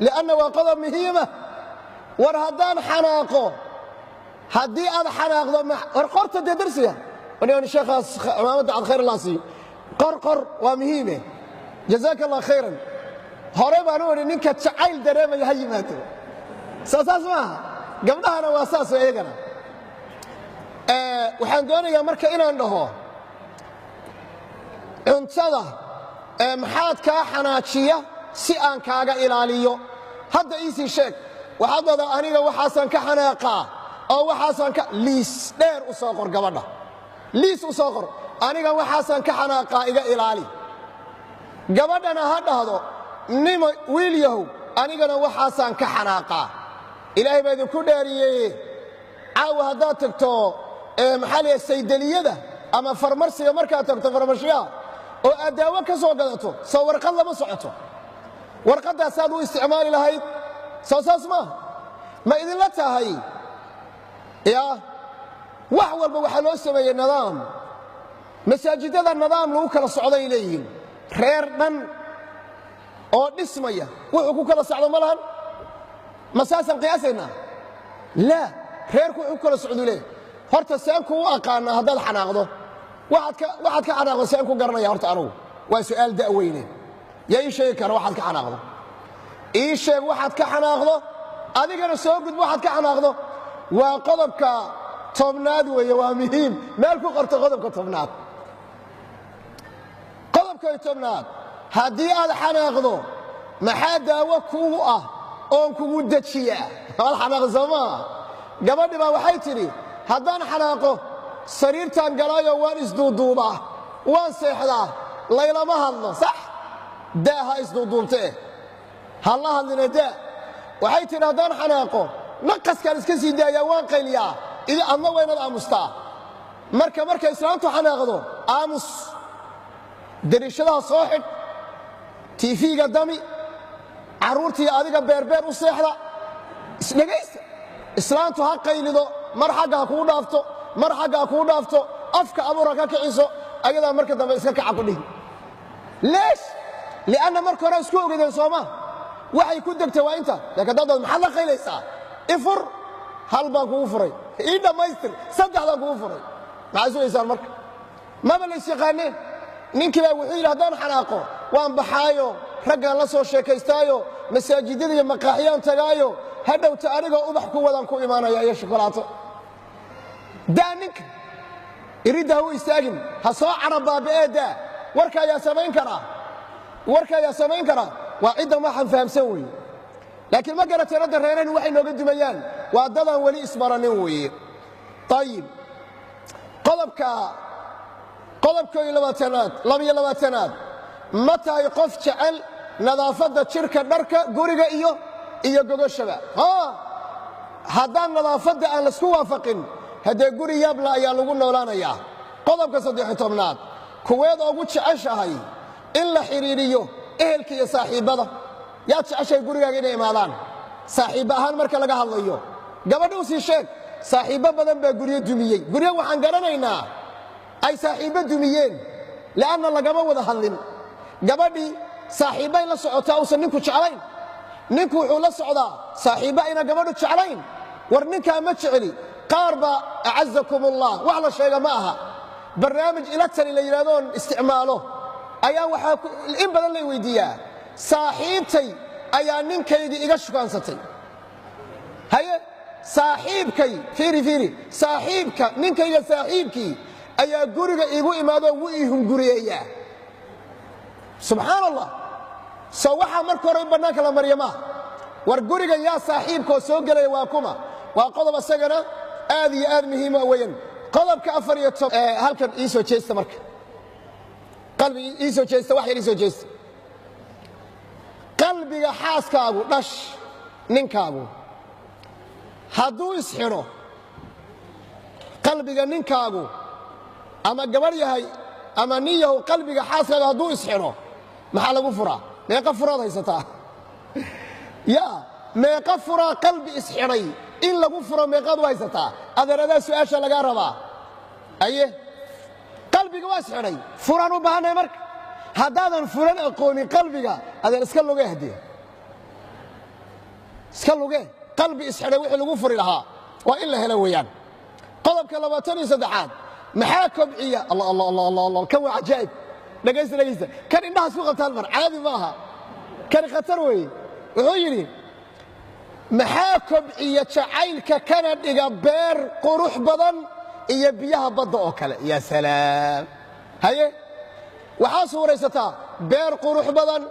lianna waa qodob muhiima war haddaan xanaaqo haddii aad xanaaqdo war qorta dee darsiga wan sheekhaas cimaamadda cad khayr allah siiyo qor waa muhiime jazaaka allah khayran hore baan u idhi ninka jacayl dareemaya ha yimaado saas maaha gabdhahana waa saasoo iyagana waxaan doonayaa marka inaan dhaho cuntada maxaad kaa xanaajiya si aan kaaga ilaaliyo hadda iisii sheeg waxaad wadaa aniga waxaasaan ka xanaaqaa oo waxaasaan ka liis dheer u soo qor gabadha liis u soo qor aniga waxaasaan ka xanaaqaa iga ilaali gabadhana ha dhahdo nima wiil yahow anigana waxaasaan ka xanaaqaa ilaahay baa idinku dhaariyey caawa haddaad tagto maxaa la saydaniyada ama farmarsiga markaad tagto farmashiyaha oo aad daawo ka soo gadato soo warqad lama socoto warqaddaasaad u isticmaali lahayd soo saas maaha ma idinla tahay yaa wax walba waxaa loo sameeyey nidaam masaajidada nidaam lagu kala socday leeyihiin reer dhan oo dhismaya wuxuu ku kala socdo ma lahan ma saasaan qiyaasaynaa laa reerku wuxuu ku kala socdu leeyahy horta seen kuu aqaanaa haddaad xanaaqdo waxaad ka xanaaqdo seen ku garanaya horta anugu waa su'aal da'weyne yaa ii sheegi kara waxaad ka xanaaqdo ii sheeg waxaad ka xanaaqdo adigana soo gudb waxaad ka xanaaqdo waa qodobka tobnaad weeye waa muhiim meel ku qorto qodobka tobnaad qodobka tobnaad haddii aad xanaaqdo maxaa daawo kugu ah oon kugu dejiya waad xanaaqda soo maaha gabadhi baa waxay tidhi haddaan xanaaqo sariirtaan galaayo waan isduuduubaa waan seexdaa laylama hadlo sax daa ha isduuduubtee ha la hadlina daa waxay tidhi haddaan xanaaqo naqaskaan iska sii daayaa waan qayliyaa adna waynaad aamustaa markay islaantu xanaaqdo aamus dariishadaha soo xidh tiifiga dami carruurtii adiga beerbeer u seexda isdhegaysta islaantu ha qaylido mar xagga ha kuu dhaafto mar xagga ha kuu dhaafto afka abuur ha ka kiciso ayadaa marka dambe iska kaca ku dhihi leesh li'anna marka hore isku ogeydeen sooma waxay ku degtay waa inta laakiin daddood maxaad la qaylaysaa ifur hal baan kugu furay ii dhammaystir saddexdaan kugu furay maxaad sugaysaan marka maba lays yaqaaneen ninkii baa wuxuu yidhi haddaan xanaaqo waan baxaayo raggaan la soo sheekaystaayo masaajidada iyo maqaaxiyaan tagaayo hadhowta anigoo ubax ku wadaan ku imaanaya iyo shukulaato daa ninka iridda ha u istaagin ha soo cara baaba'ee daa warka ayaa samayn karaa waa ciddan waxaan fahamsan weeye laakiin ma garatay radda reerahni waxay nooga dumayaan waa dadaan weli isbaranin weeye ayib qodobkooda labiyo labaatanaad ma tahay qof jecel nadaafadda jirka dharka guriga iyo gogoshaba haddaan nadaafadda aan laisku waafaqin haddee guri yaabla ayaa lagu noolaanayaa qodobka 13aad kuweed ugu jeceshahay in la xiriiriyo ehelka iyo saaxiibada yaa jeceshahay gurigaaga inay imaadaan saaxiib ahaan marka laga hadlayo gabadha u sii sheeg saaxiibo badan baa guryo dumiyey guryo waxaan garanaynaa ay saaxiibo dumiyeen laanna lagama wada hadlin gabadhii saaxiibay la socotaa uusan ninku jeclayn ninku wuxuu la socdaa saaxiibo ayna gabadhu jeclayn war ninkaa ma jeceli qaar baa acazakumullah wax la sheega ma aha barnaamij electri la yidhahdoon isticmaalo ayaa waxaa in badan lay weydiiyaa saaxiibtay ayaa ninkaygii iga shukaansatay haye saaxiibkay fiiri saaxiibka ninkayga saaxiibkii ayaa guriga iigu imaadoo wuu ii hunguriyeeyaa subxaan allah soo waxaa marka hore in bannaanka la marya maaha war guriga yaa saaxiibkoo soo gelaya waa kuma waa qodob asagana aad iyo aad muhiima weeyaan qodobka 14 halkan ii soo jeesta marka qalbiga ii soo jeesta wax yar ii soo jeesta qalbiga xaaskaagu dhash ninkaagu hadduu isxidho qalbiga ninkaagu ama gabar yahay ama nin yahow qalbiga xaaskaagu hadduu isxidho maxaa lagu furaa meeqa furaad haysataa yaa meeqa furaa qalbi isxidhay in lagu furo meeqaad u haysataa adeeradaa su'aasha lagaa rabaa aye qalbiga waa isxidhay furaan u baahannahay marka haddaadan furan aqoonin qalbiga adeer iska lugee haddee iska lugee qalbi isxidhay wixii lagu furi lahaa waa in la helo weeyaan qodobka 23aad maxaa kobciya allah kan waa cajaa'ib dhegaysta kan indhaha isku qabtaan mar caadi maaha kan khatar weeye wuxuu yidhi maxaa kobciya jacaylka kana dhiga beer qurux badan iyo biyaha badda oo kale yaa salaam haye waxaa suuraysataa beer qurux badan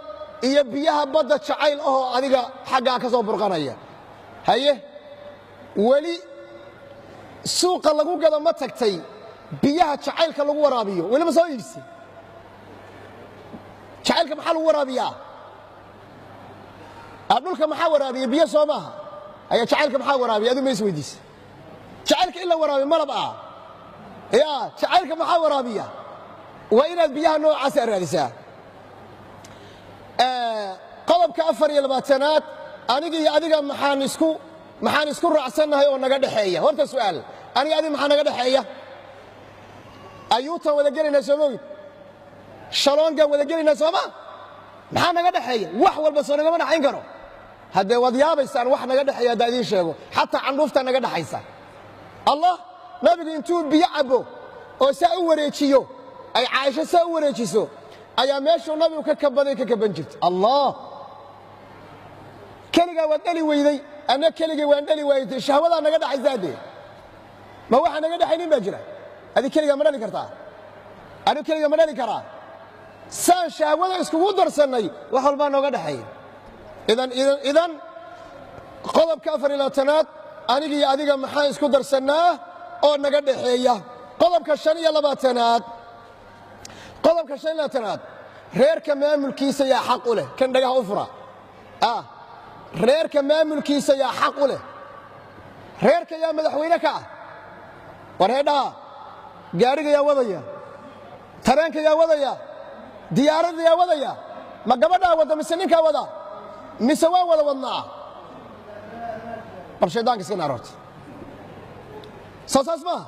iyo biyaha badda jacayl ahoo adiga xaggaa ka soo burqanaya haye weli suuqa lagu gado ma tagtay biyaha jacaylka lagu waraabiyo weli ma soo iibsi jacaylka maxaa lagu waraabiyaa dhulka maxaa waraabiya biyo soo maaha ayaa jacaylka maxaa waraabiya adu ma is weydiisa jacaylka in la waraabiyo malab yaa jacaylka maxaa waraabiya waa inaad biyaha noocaas raadisaa qodobka 24aad aniga iyo adiga maxaan isku raacsannahay oo naga dhaxeeya horta su'aal aniga adiga maxaa naga dhaxeeya ayuutan wada gelaynaa soo moogid shaloongaan wada gelaynaa sooma maxaa naga dhaxeeya wax walba soo nagama dhaxayn karo haddee waad yaabaysaan wax naga dhaxeeya haddaa idiin sheego xataa candhuufta naga dhaxaysa allah nabigu intuu biyo cabo oo saa u wareejiyo ay caaisho saa u wareejiso ayaa meeshuu nabigu ka kaban jirta allah keligaa waad dhali weyday anna keligay waan dhali waayey shahwadaa naga dhaxaysa haddee ma waxaa naga dhaxaynin baa jira adi keligaa ma dhali kartaa anigu keliga ma dhali karaa saan shahwada iskugu darsannay wax walbaa nooga dhaxeeya idan qodobka 24aad aniga iyo adiga maxaan isku darsannaa oo naga dhaxeeya qodobka 25aad reerka maamulkiisa yaa xaq u leh kan dhagaha u fura reerka maamulkiisa yaa xaq u leh reerka yaa madaxweyne ka war heedhaha gaariga yaa wadaya tareenka yaa wadaya diyaaradda yaa wadaya ma gabadhaa wadda mise ninkaa wada mise waan wada wadnaa bal shaydaanka iska naar horta soo saas maaha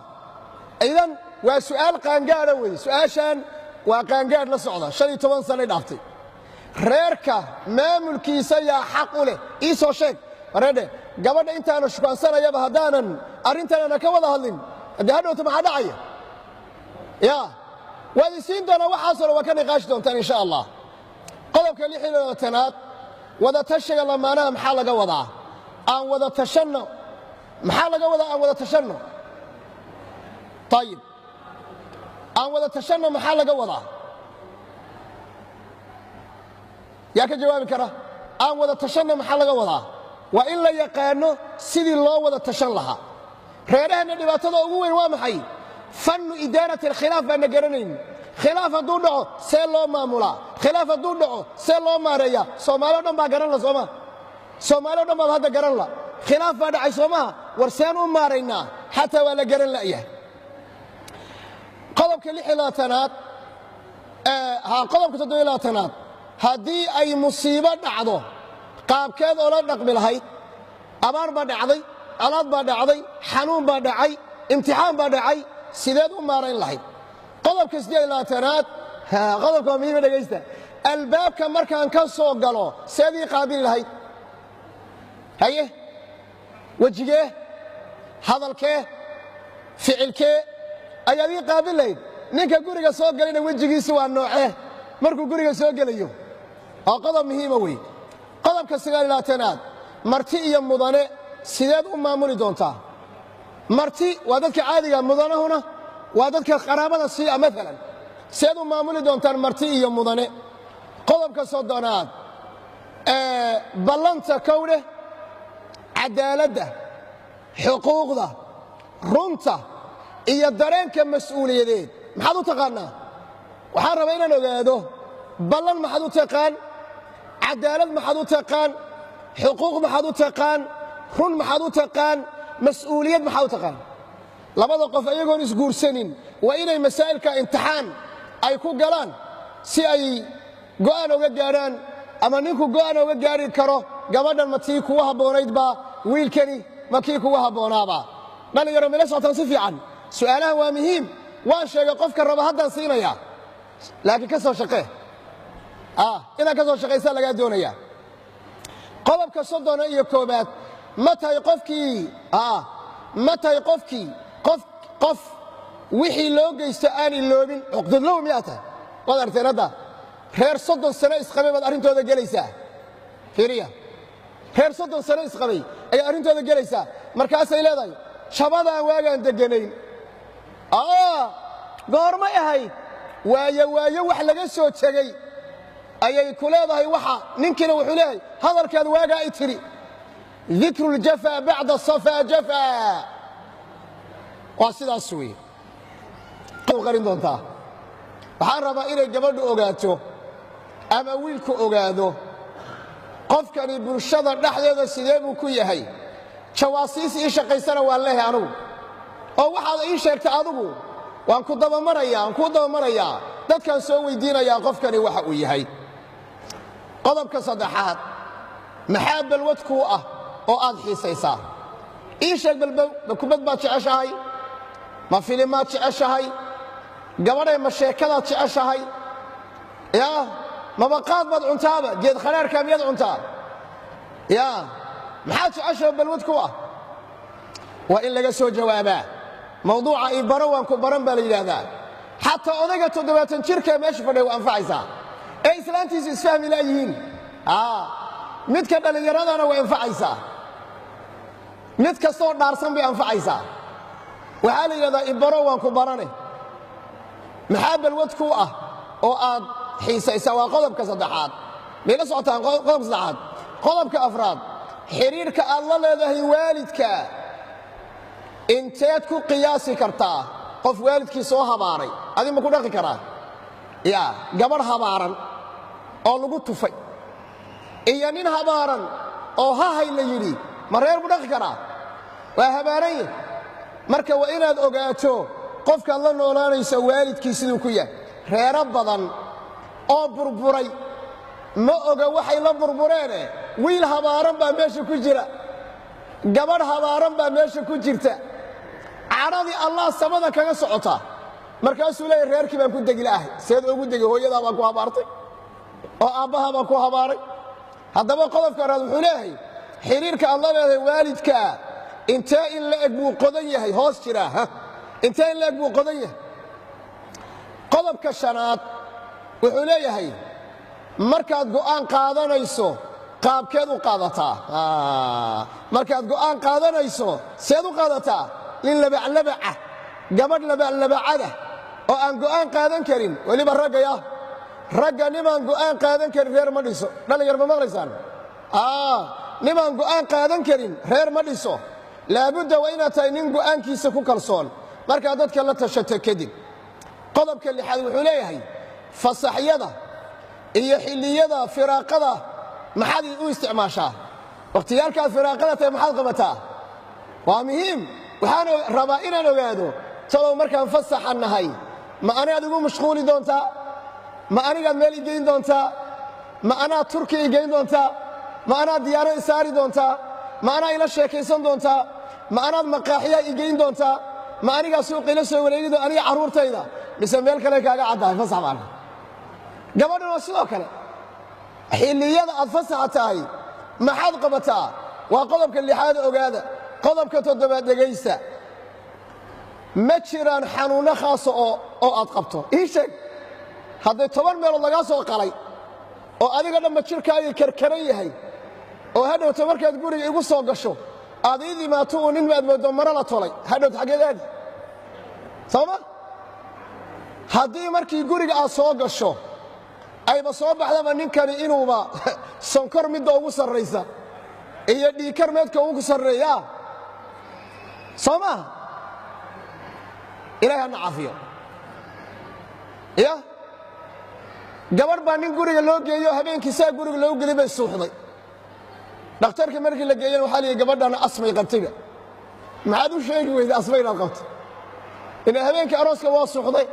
idan waa su'aal qaangaadha weeye su'aashaan waa qaangaadh la socda 15 sanay dhaaftay reerka maamulkiisa yaa xaq u leh ii soo sheeg wareedhe gabadha intaana shukaansanayaba haddaanan arrintaanana ka wada hadlin haddii hadhowta maxaa dhacaya yaa waad isiin doonaa waxaasoo dhan waa ka niqaashi doontaan insha allah qodobka 26aad wada tashiga lamaanaha maxaa laga wadaa aan wada tashanno maxaa laga wadaa aan wada tashanno ayib aan wada tashanno maxaa laga wadaa yaa ka jawaabi kara aan wada tashanno maxaa laga wadaa waa in la yaqaano sidii loo wada tashan lahaa reeraheenna dhibaatada ugu weyn waa maxay fannu idaarati alkhilaaf baana garanayn khilaaf hadduu dhaco see loo maamulaa khilaaf hadduu dhaco see loo maareeyaa soomaalioo dhan baa garan la sooma soomaalioo dhan baad hadda garan la khilaaf baa dhacay soomaha war seen u maaraynaa xataa waa la garan la'yahay qodobka 16aad qodobka 17aad haddii ay musiibo dhacdo qaabkeed oo la dhaqmi lahayd abaar baa dhacday colaad baa dhacday xanuun baa dhacay imtixaan baa dhacay sideed u maarayn lahayd qodobka 18aad qodobka muhiim dhageysta albaabka markaan ka soo galo seedii qaabil lahayd haye wajigee hadalkee ficilkee ayaadii qaabil lahayd ninka guriga soo galayna wejigiisu waa noocee markuu guriga soo gelayo waa qodob muhiima wey qodobka 19aad marti iyo mudane sideed u maamuli doontaa marti waa dadka caadiga mudanahuna waa dadka qaraabada siiya maalan sideed u maamuli doontaan marti iyo mudane qodobka 30aad ballanta kowdhe cadaaladda xuquuqda runta iyo dareenka mas'uuliyadeed maxaad u taqaanaa waxaan rabaa inaan ogaado ballan maxaad u taqaan cadaalad maxaad u taqaan xuquuq maxaad u taqaan run maxaad u taqaan mas'uuliyad maxaad u taqaan labada qof ayagoon isguursanin waa inay masaa'ilka imtixaan ay ku galaan si ay go'aan uga gaaraan ama ninku go'aan uga gaari karo gabadhan ma tii kuwa habboonayd baa wiilkani ma kii kuwa habboonaabaa dhalinyaro mila socotaan si fiican su'aalahan waa muhiim waan sheegay qofka raba haddaan siinayaa laakiin ka soo shaqee inaad ka soo shaqaysaa lagaa doonayaa qodobka 31aad ma tahay qofkii qof wixii loo geysto aan iloobin cuqdadlow miyaa tahay waad arteen hadda reer 30 sano isqabay baad arrintooda gelaysaa fiiriya reer 30 sano isqabay ayaa arrintooda gelaysaa markaasay leedahay shabadaan waagaan deganayn goormay ahayd waayo wax laga soo tegey ayay ku leedahay waxa ninkiina wuxuu leeyahay hadalkaad waagaa i tidhi dikru ljafaa bacda safaa jafaa waa sidaas weeye qarin doontaa waxaan rabaa inay gabadhu ogaato ama wiilku ogaado qofkani bulshada dhexdeeda sidee buu ku yahay jawaasiis ii shaqaysana waan leehay anugu oo waxaad ii sheegtay adigu waan ku dabamarayaa dadkaan soo weydiinayaa qofkani waxa uu yahay qodobka 3aad maxaa balwad kuu ah oo aad xiisaysaa ii sheeg balkubad baad jeceshahay ma filimaad jeceshahay gabadhay ma sheekadaad jeceshahay yaa mabaqaad baad cuntaaba geed kharaarkaa miyaad cuntaa yaa maxaad jeceshahay balwad kuu ah waa in laga soo jawaabaa mawduuca ii baro waan ku baran baa la yidhaahdaa xataa odayga 70 jirka meesha fadhiya waa anfacaysaa ee islaantiisu isfahmi laayihiin midka dhallinyaradana waa anfacaysaa mid kastoo dhaarsan bay anfacaysaa waxaa la yidhahdaa ibaro waan ku barane maxaa balwad kuu ah oo aad xiisaysaa waa qodobka 3aad mayla socotaan qodobka 3aad qodobka 4aad xiriirka aad la leedahay waalidka inteed ku qiyaasi kartaa qof waalidkii soo habaaray adi ma ku dhaqi karaa yaa gabadh habaaran oo lagu tufay iyo nin habaaran oo hahay la yidhi ma reer bu dhaqi karaa waa habaaran yahay marka waa inaad ogaato qofkaad la noolaanaysa waalidkii siduu ku yahay reero badan oo burburay ma oga waxay la burbureene wiil habaaran baa meesha ku jira gabadh habaaran baa meesha ku jirta caradii allah samada kaga socota markaasuu leeyahay reerkii baan ku degi la'ahay seed ugu degi hooyadaa baan ku habaartay oo aabbahaa baan ku habaaray haddaba qodobka horaad wuxuu leeyahay xiriirka aad la leedahay waalidkaa intee in la eg buu qodan yahay hoos jiraa intee in la eg buu qodan yahay qodobka 5aad wuxuu leeyahay markaad go'aan qaadanayso qaabkeed u qaadataa markaad go'aan qaadanayso seed u qaadataa nin labaclabaca gabadh labaclabacada oo aan go'aan qaadan karin weliba ragga nimaan go'aan qaadan karin reer ma dhiso dhallinyar ma maqlaysaan nimaan go'aan qaadan karin reer ma dhiso laabudda waa inaad tahay nin go'aankiisa ku kalsoon markaad dadka la tashato kadib qodobka lixaad wuxuu leeyahay fasaxyada iyo xilliyada firaaqada maxaad u isticmaashaa waqtiyaalkaad firaaqada tahay maxaad qabataa waa muhiim waxaan rabaa inaan ogaado talow markaan fasaxa nahay ma anaad igu mashquuli doontaa ma anigaad meel i geyn doontaa ma anaad turki i geyn doontaa ma anaad diyaaro i saari doontaa ma anaa ila sheekaysan doontaa ma anaad maqaaxiyaa i geyn doontaa ma anigaa suuqa ila soo wareegido aniga carruurtayda mise meel kale kaaga caddahay fasax baana gabadhan waa sidoo kale xilliyada aad fasaxa tahay maxaad qabataa waa qodobka lixaad ogaada qodobka toddobaad dhegaysta ma jiraan xanuunno khaasa oo aad qabto ii sheeg hadday 10 meelood lagaa soo qalay oo adiga dhanba jirkaaga karkaran yahay oo hadhowta markaad guriga igu soo gasho aad ii dhimaato uu nin maad moodo maro la tolay hadhowta xaggeed aadi sooma haddii markii guriga aad soo gasho ayba soo baxdaba ninkani inuuba sonkor midda ugu sarraysa iyo dhiikar meedka ugu sarreeyaa soo maaha ilaahay hana caafiyo ya gabarh baa nin guriga loo geeyo habeenkii saa guriga loogu geli bay suuxday dhakhtarkii markii la geeyana waxaa lihi gabadhana asmay qabtayba maxaad u sheegi weyday asmay inaad qabto inay habeenkii arooska waa suuxday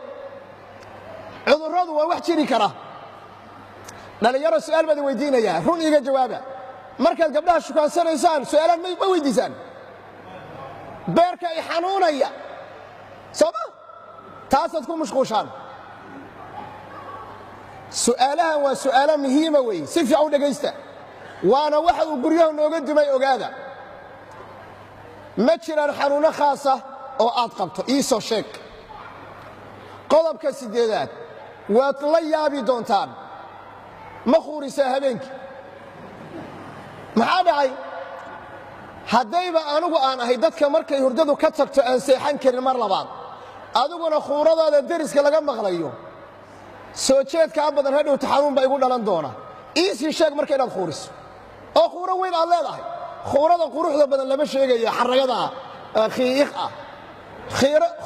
cudurradu waa wax jiri kara dhalinyaro su'aal baad weydiinayaa run iga jawaaba markaad gabdhaha shukaansanaysaan su'aalaan ma weydiisaan beerka ay xanuunaya sooma taasaad ku mashquushaan su'aalahan waa su'aalo muhiima weeye si fiican u dhegaysta waana waxa uu guryaha nooga dumay ogaada ma jiraan xanuunno khaasa oo aad qabto ii soo sheeg qodobka 8aad waad la yaabi doontaan ma khuurisaa habeenkii maxaa dhacay haddayba anigu aan ahay dadka markay hurdadu ka tagto aan seexan karin mar labaad adiguna khuuradaada deriska laga maqlayo soo jeedkaa badan hadhowta xanuun baa igu dhalan doona iisii sheeg marka inaad khuuriso oo khuuro weyn aad leedahay khuurada quruxda badan lama sheegayo xaragada khiiq ah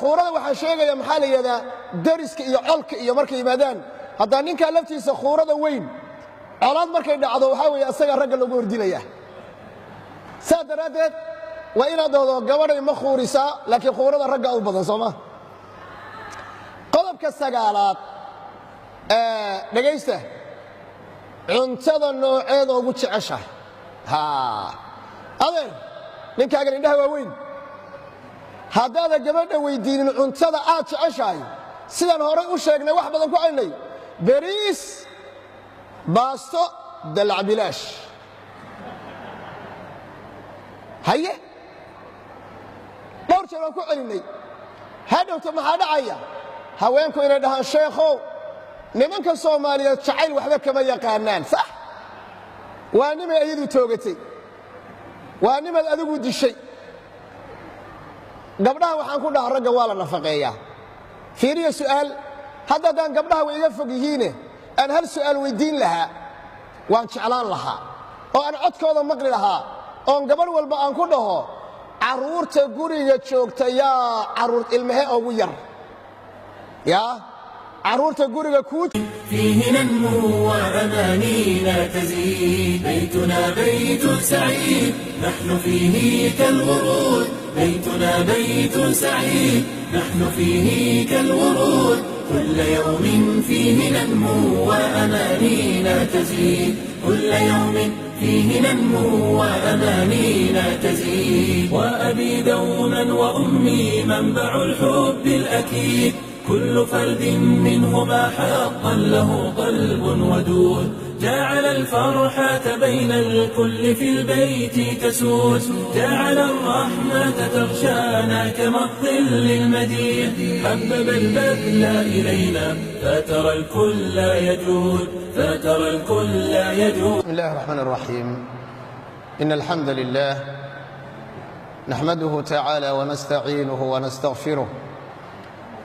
khuurada waxaa sheegaya maxaa la yidhahdaa deriska iyo colka iyo markay yimaadaan haddaa ninkaa laftiisa khuurada weyn colaad markay dhacdo waxaa weeye asagaa ragga lagu hordinaya saa daraaddeed waa inaad doodo gabadhay ma khuurisaa laakiin khuurada ragga u badan sooma qodobka 9aad dhegaysta cuntada nooceeda ugu jeceshahay adeer ninkaagan indhaha waa weyn haddaada gabadha weydiinin cuntada aad jeceshahay sidaan horay u sheegnay wax badan ku caynay bariis baasto dalac bilaash haye dhowr jeer waan ku celinay hadhowta maxaa dhacaya haweenku inay dhahaan sheekhow nimanka Soomaaliyeed jacayl waxba kama yaqaanaan sax waa nimay ayadu toogatay waa nimad adigu dishay gabdhaha waxaan ku dhahaa ragga waa la nafaqeeyaa fiiriyo su'aal haddaan gabdhaha way iga fog yihiin aan hal su'aal weydiin lahaa waan jeclaan lahaa oo aan codkooda maqli lahaa oo gabadh walba aan ku dhaho carruurta guriga joogta yaa carruur ilmahe ugu yar yaa عروت قرق كوت فيه ننمو وأمانينا تزيد بيتنا بيت سعيد نحن فيه كالورود بيتنا بيت سعيد نحن فيه كالورود كل يوم فيه ننمو وأمانينا تزيد كل يوم فيه ننمو وأمانينا تزيد وأبي دوما وأمي منبع الحب الأكيد كل فرد منهما حقا له قلب ودود جعل الفرحة بين الكل في البيت تسود جعل الرحمة تغشانا كما الظل المديد حبب البذل إلينا فترى الكل يجود فترى الكل يجود. بسم الله الرحمن الرحيم. إن الحمد لله نحمده تعالى ونستعينه ونستغفره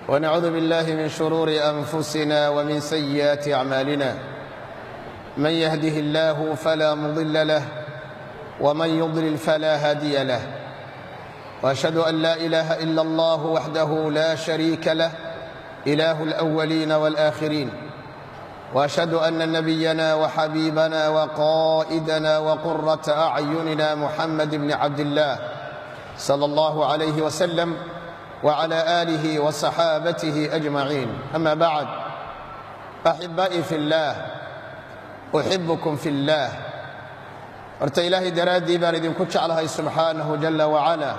ونعوذ بالله من شرور أنفسنا ومن سيئات أعمالنا من يهده الله فلا مضل له ومن يضلل فلا هادي له وأشهد أن لا إله إلا الله وحده لا شريك له إله الأولين والآخرين، وأشهد أن نبينا وحبيبنا وقائدنا وقرة أعيننا محمد بن عبد الله صلى الله عليه وسلم وعلى آله وصحابته أجمعين. أما بعد، أحبائي في الله، أحبكم في الله. horta ilaahay daraaddii baan idinku jeclahay subxaanahu jalla wacalaa,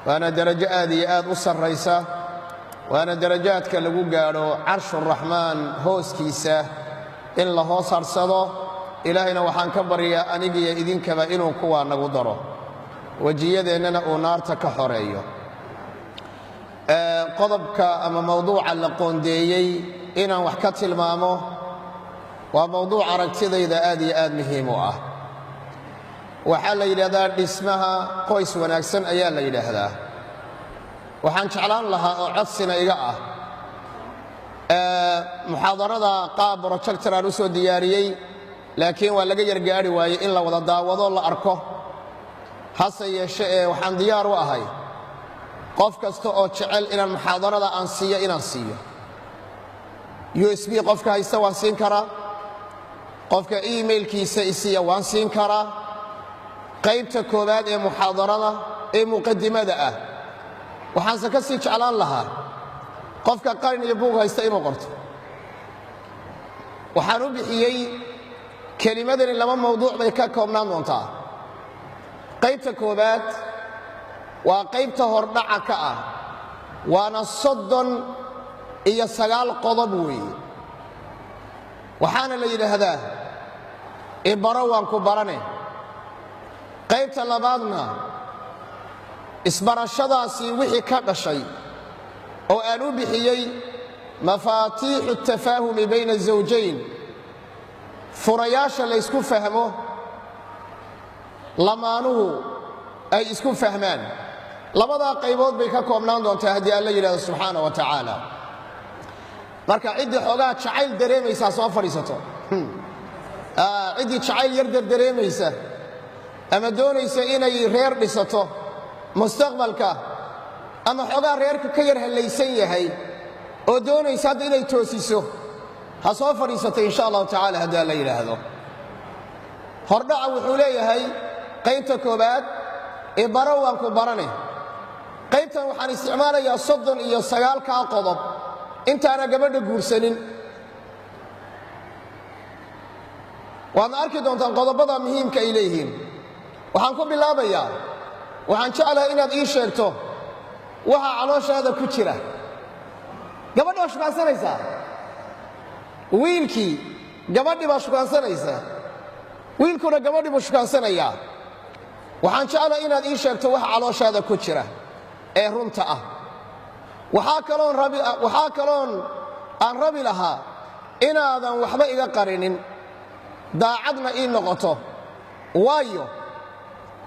waana darajo aad iyo aad u sarraysa, waana darajaadka lagu gaadho carshuraxmaan hooskiisa in la hoos harsado. ilaahayna waxaan ka baryaa anigiyo idinkaba inuu kuwaa nagu daro, wejiyadeennana uu naarta ka xoreeyo. qodobka ama mawduuca la qoondeeyey inaan wax ka tilmaamo waa mawduuc aragtidayda aad iyo aad muhiim u ah. waxaa la yidhaahdaa dhismaha qoys wanaagsan ayaa la yidhaahdaa. waxaan jeclaan lahaa oo codsina iga ah, muxaadarada qaab projector aan u soo diyaariyey, laakiin waa laga yargaari waayey in la wada daawado la arko. hase yeeshe ee waxaan diyaar u ahay qof kasta oo jecel inaan muxaadarada aan siiyo inaan siiyo. USB qofka haysta waan siin karaa, qofka emailkiisa isiiya waan siin karaa. qaybta koowaad ee muxaadarada ee muqadimada ah waxaanse ka sii jeclaan lahaa qofka qalin iyo buug haysta inuu qorto. waxaan u bixiyey kelimadani laba mawduuc bay ka koobnaan doontaa. qaybta koowaad waa qaybta hordhaca ka ah, waana 39 qodob weeye. waxaana la yidhaahdaa ibaro waan ku barane. qaybta labaadna isbarashadaasi wixii ka dhashay oo aan u bixiyey mafaatiixu tafaahumi bayna azawjayn, furayaasha la ysku fahmo, lamaanuhu ay isku fahmaan. labadaa qaybood bay ka koobnaan doontaa haddii alla yidhahdo subxaana wa tacaala. marka ciddii xoogaa jacayl dareemaysaa soo fadhiisato. ciddii jacayl yardar dareemaysa ama doonaysa inay reer dhisato mustaqbalka, ama xoogaa reerka ka yar hallaysan yahay oo doonaysa hadda inay toosiso, ha soo fadhiisato insha allahu tacaala haddii alla yidhaahdo. hordhaca wuxuu leeyahay qaybta koowaad ibaro waan ku barane. qaybtan waxaan isticmaalayaa 39 qodob intaana gabadha guursanin. waadna arki doontaan qodobada muhiimka ay leeyihiin. waxaan ku bilaabayaa, waxaan jeclahay inaad ii sheegto waxa calooshaada ku jira. gabadhi baa shukaansanaysaa, wiilkii gabadhi baa shukaansanaysaa, wiilkuna gabadhi buu shukaансanayaa. waxaan jeclahay inaad ii sheegto waxa calooshaada ku jira ee runta ah. waxaa kaloon aan rabi lahaa inaadan waxba iga qarinin, daacadna ii noqoto, waayo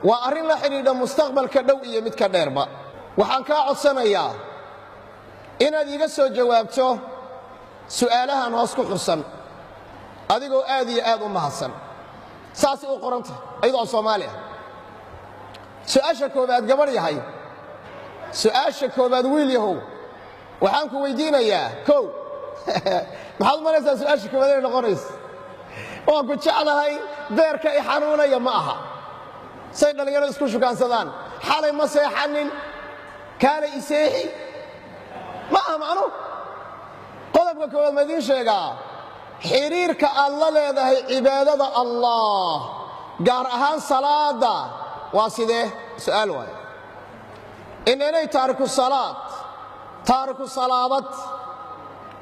waa arrin la xidhiidha mustaqbalka dhow iyo midka dheerba. waxaan kaa codsanayaa inaad iiga soo jawaabto su'aalahan hoos ku xusan adigoo aad iyo aad u mahadsan. saasay u qoranta iyadoo Soomaali ah. su'aasha koowaad gabadh yahay, su'aasha koowaad wiil yahow, waxaan ku weydiinayaa kow maxaad maraysaa su'aasha koowaad inay noqonayso? waan ku jeclahay, beerka i xanuunaya ma aha. say dhallinyaradu isku shukaansadaan, xalay ma seexanin, kaalay i seexi ma aha macnu. qodobka koowaad ma idiin sheegaa xiriirka aad la leedahay cibaadada allah, gaar ahaan salaada, waa sidee? su'aal waaye. inanay taariku salaabad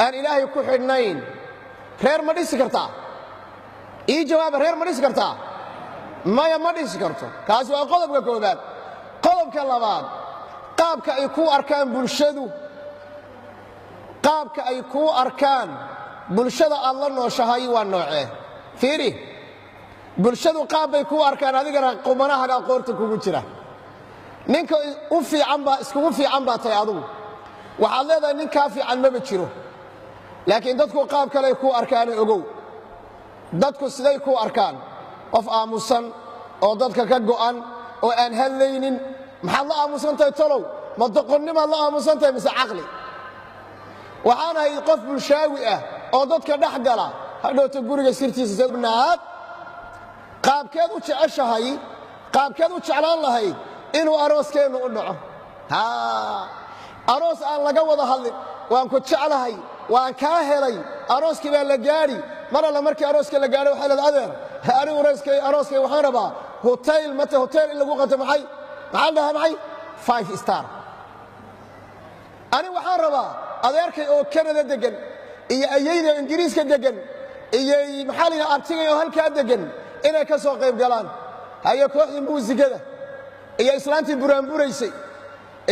aan ilaahay ku xidhnayn reer ma dhisi kartaa? ii jawaaba, reer ma dhisi kartaa? maya, ma dhisi karto. kaasi waa qodobka koowaad. qodobka labaad, qaabka ay kuu arkaan bulshadu, qaabka ay kuu arkaan bulshada aad la nooshahay waa noocee? fiiri, bulshadu qaab bay kuu arkaan, adigana qumanahagaa qoorta kugu jira. ninka u fiican baa iskugu fiican baa tahay adigu, waxaad leedahay nin kaa fiican maba jiro. laakiin dadku qaab kale kuu arkaan, ogow. dadku siday kuu arkaan? qof aamusan oo dadka ka go'an oo aan hadlaynin. maxaad la aamusan tahay talow? ma doqonnimaad la aamusan tahay mise caqli? waxaan ahay qof bulshaawi ah oo dadka dhex gala hadhowta guriga sirtiisa sadnaad qaabkeed u jeceshahay qaabkeed u jeclaan lahayd inuu arooskeennu u dhaco aroos aan laga wada hadlin waan ku jeclahay waan kaa helay arooskii baa la gaadhi mar alla markii arooska la gaadho waxay leedahay adeer anigu arooskay waxaan rabaa hotel mata hotel in lagu qato maxay dhahaa maxay 5 star ani waxaan rabaa adeerkay oo Canada degan iyo ayayda Ingiriiska degan iyo maxaa la yiraahdaa artigay oo halka degan inay ka soo qayb galaan hayo kooxdii muusikada iyo islaantii buraanburaysay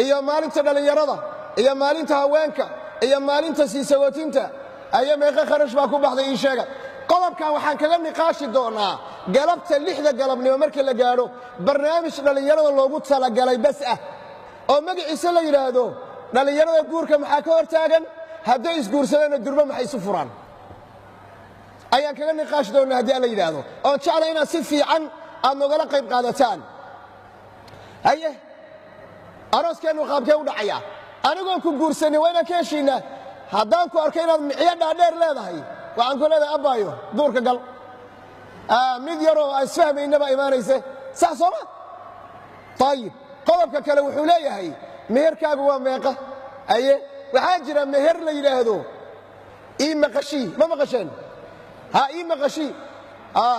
iyo maalinta dhalinyarada iyo maalinta haweenka iyo maalinta siisawootinta ayaa meeqa kharash baa ku baxday ii sheega qodobkan waxaan kaga niqaashi doonaa galabta 6 galabnimo markii la gaadho barnaamij dhalinyarada loogu talagalay bas ah oo magaciisa la yiraahdo dhalinyarada guurka maxaa ka hortaagan hadday isguursadeen durba maxay isu furaan ayaan kaga niqaashi doonaa haddii la yiraahdo oo jecel inaad si fiican aad nogala qayb qaadataan haye arooskeennu qaabkee u dhacaya anigoon ku guursanay waa inaan ka heshiinaa haddaan ku arkay inaad miciyo dhaadheer leedahay waxaan ku leedahay abbaayo duurka gal mid yaroo aan isfahmaynaba imaanayse sax sooma ayib qodobka kale wuxuu leeyahay meherkaagu waa meeqa aye waxaa jira meher la yidhaahdo ii maqashii ma maqasheen ii maqashii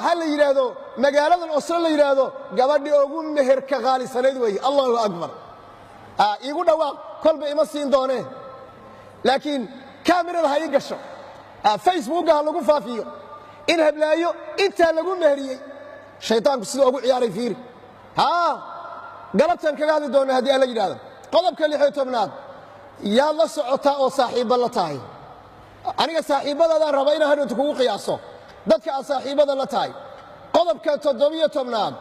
ha la yidhaahdo magaaladan oslo la yidhaahdo gabadhii ugu meherka qaalisanayd weeye allahu akbar iigu dhawaaq kolba ima siin doonee laakiin kaamirada ha ii gasho facebookga ha lagu faafiyo in hablaayo intaa lagu meheriyey shaytaanku sida ugu ciyaaray fiiri galabtan kaga hadli doona haddii la yidhaahdo qodobka 16aad yaad la socotaa oo saaxiibba la tahay aniga saaxiibbadaadaan raba inaan hadhowta kugu qiyaaso dadka aad saaxiibbada la tahay qodobka 17aad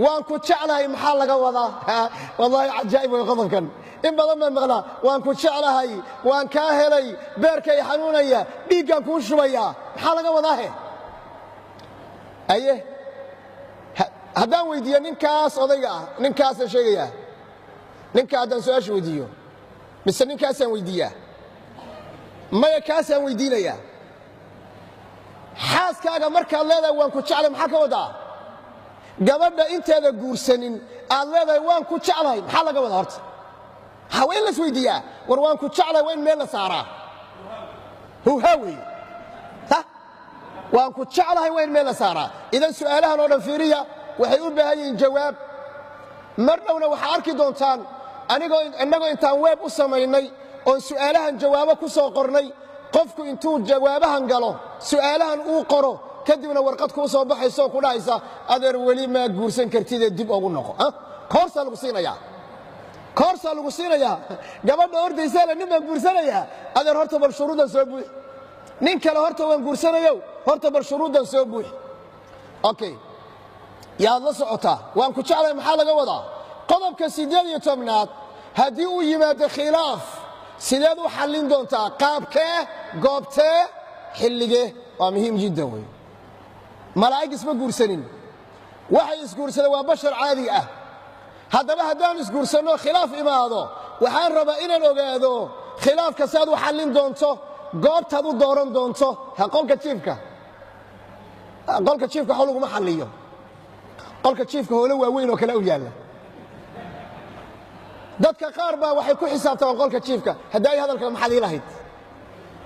waan ku jeclahay maxaa laga wadaa wallaahi cajaa'ib way qodobkan in badan baan maqlaa waan ku jeclahay waan kaa helay beerkay xanuunaya dhiiggaan kuu shubaya maxaa laga wadaa aye haddaan weydiiyo ninkaas odayga ah ninkaasaan sheegayaa ninka haddaan su-aasha weydiiyo mise ninkaasaan weydiiyaa maya kaasaan weydiinayaa xaaskaaga markaad leedahay waan ku jeclay maxaa ka wadaa gabadha inteeda guursanin aad leedahay waan ku jeclahay maxaa laga wadaa horta waa in las weydiiyaa war waan ku jeclahay waa in meel la saaraa huhaa weeye waan ku jeclahay waa in meel la saaraa idan su'aalahan oo dhan fiiriya waxay u baahan yihiin jawaab mar dhowna waxaa arki doontaan innagoo intaan weeb u samaynay oon su'aalahan jawaabo ku soo qornay qofku intuu jawaabahan galo su'aalahan uu qoro kadibna warqad kuu soo baxayso ku dhahaysa adeer weli ma guursan kartidee dib ugu noqo koorsaa lagu siinayaa gabadha ordaysaa la nin baan guursanayaa adeer horta bal shuruuddan soo buuxi nin kale horta waan guursanayo horta bal shuruuddan soo buuxi okay yaad la socotaa waan ku jeclahay maxaa laga wadaa qodobka 18aad haddii uu yimaado khilaaf sideed u xallin doontaa qaabkee goobtee xilligee waa muhiim jiddan wey malaa'ig isma guursanin waxay isguursadeen waa bashar caadi ah haddaba haddaan isguursanno khilaaf imaado waxaan rabaa inaan ogaado khilaafka saad u xallin doonto goobtaad u dooran doonto qolka jiifka xol laguma xalliyo qolka jiifka hoolo waaweyn oo kale u yaalla dadka qaar baa waxay ku xisaabtamaan qolka jiifka haddaay hadalka maxaad ii lahayd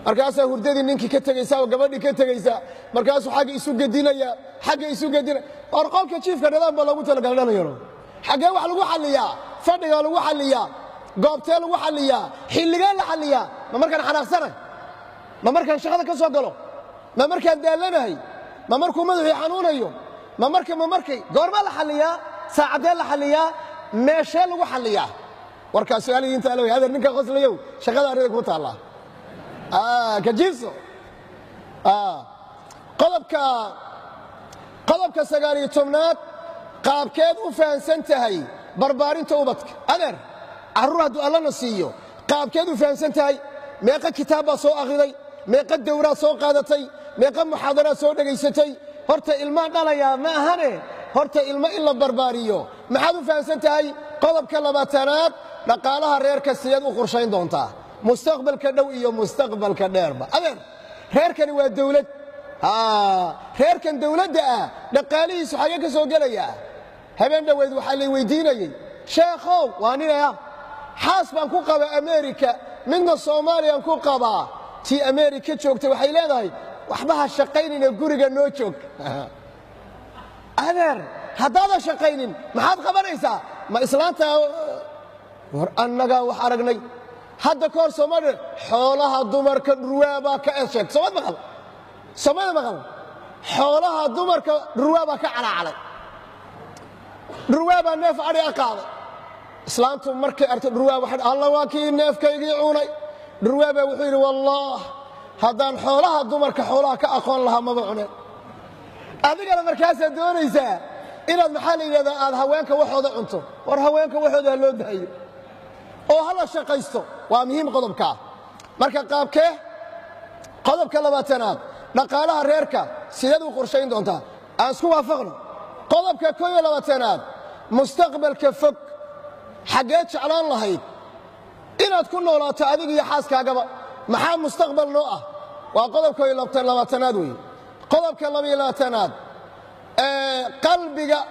markaasaa hurdadii ninkii ka tegaysaa oo gabadhii ka tegaysaa markaasuu xagga isu gedinaya or qolka jiifka nidaam baa loogu talagalay dhalinyaro xaggee wax lagu xalliyaa fadhigaa lagu xalliyaa goobtee lagu xalliyaa xilligee la xalliyaa ma markaan xanaaqsanay ma markaan shaqada ka soo galo ma markaan daallanahay ma markuu madaxii xanuunayo ma markay goormaa la xalliyaa saacaddee la xalliyaa meeshee lagu xalliyaa warkaas su'aalihii inta alaway adeer ninka qoslayow shaqada arida ku taallaa ka jiifso qodobka 19aad qaabkeed u fahansan tahay barbaarinta ubadka adeer carruur hadduu allana siiyo qaabkeed u fahansan tahay meeqa kitaab baad soo akhriday meeqa dawraad soo qaadatay meeqa muxaadaraad soo dhegaysatay horta ilmaan dhalayaa ma ahane horta ilmo in la barbaariyo maxaad u fahansan tahay qodobka 20aad dhaqaalaha reerka sideed u qorshayn doontaa mustaqbalka dhow iyo mustaqbalka dheerba adeer reerkani waa dawlad reerkan dawladda ah dhaqaalihiisu xagee ka soo gelayaa habeen dhaweyd waxaa lay weydiinayey sheekhow waa ninaya xaas baan ku qabaa ameerika midna soomaaliyaan ku qabaa tii ameerika joogtay waxay leedahay waxba ha shaqaynina guriga noo joog adeer haddaadan shaqaynin maxaad qabanaysaa ma islaanta war annagaa wax aragnay hadda ka hor Soomaaliya xoolaha dumarka dhurwaabaa ka eesheeg Soomaalida maqal xoolaha dumarka dhurwaabaa ka calacalay dhurwaabaa neef ari qaaday islaantu markay artay dhurwaab waxa Allah waa kii neefkaygii cunay dhurwaabaa wuxuu yiri wallaah haddaan xoolaha dumarka xoolaha ka aqoon lahaa maba cuneen adigana markaas doonaysaa inaad maxaa la yiraahdaa aad haweenka waxooda cunto war haweenka waxooda loo daayo oo hala shaqaysto waa muhiim qodobka marka qaabkee qodobka labaatanaad dhaqaalaha reerka sideed u qorshayn doontaa aan isku waafaqno qodobka 22aad mustaqbalka fog xagee jeclaan lahayd inaad ku noolaato adiga iyo xaaskaagaba maxaa mustaqbal noo ah waa qodobka 22aad weey qodobka 22aad qalbiga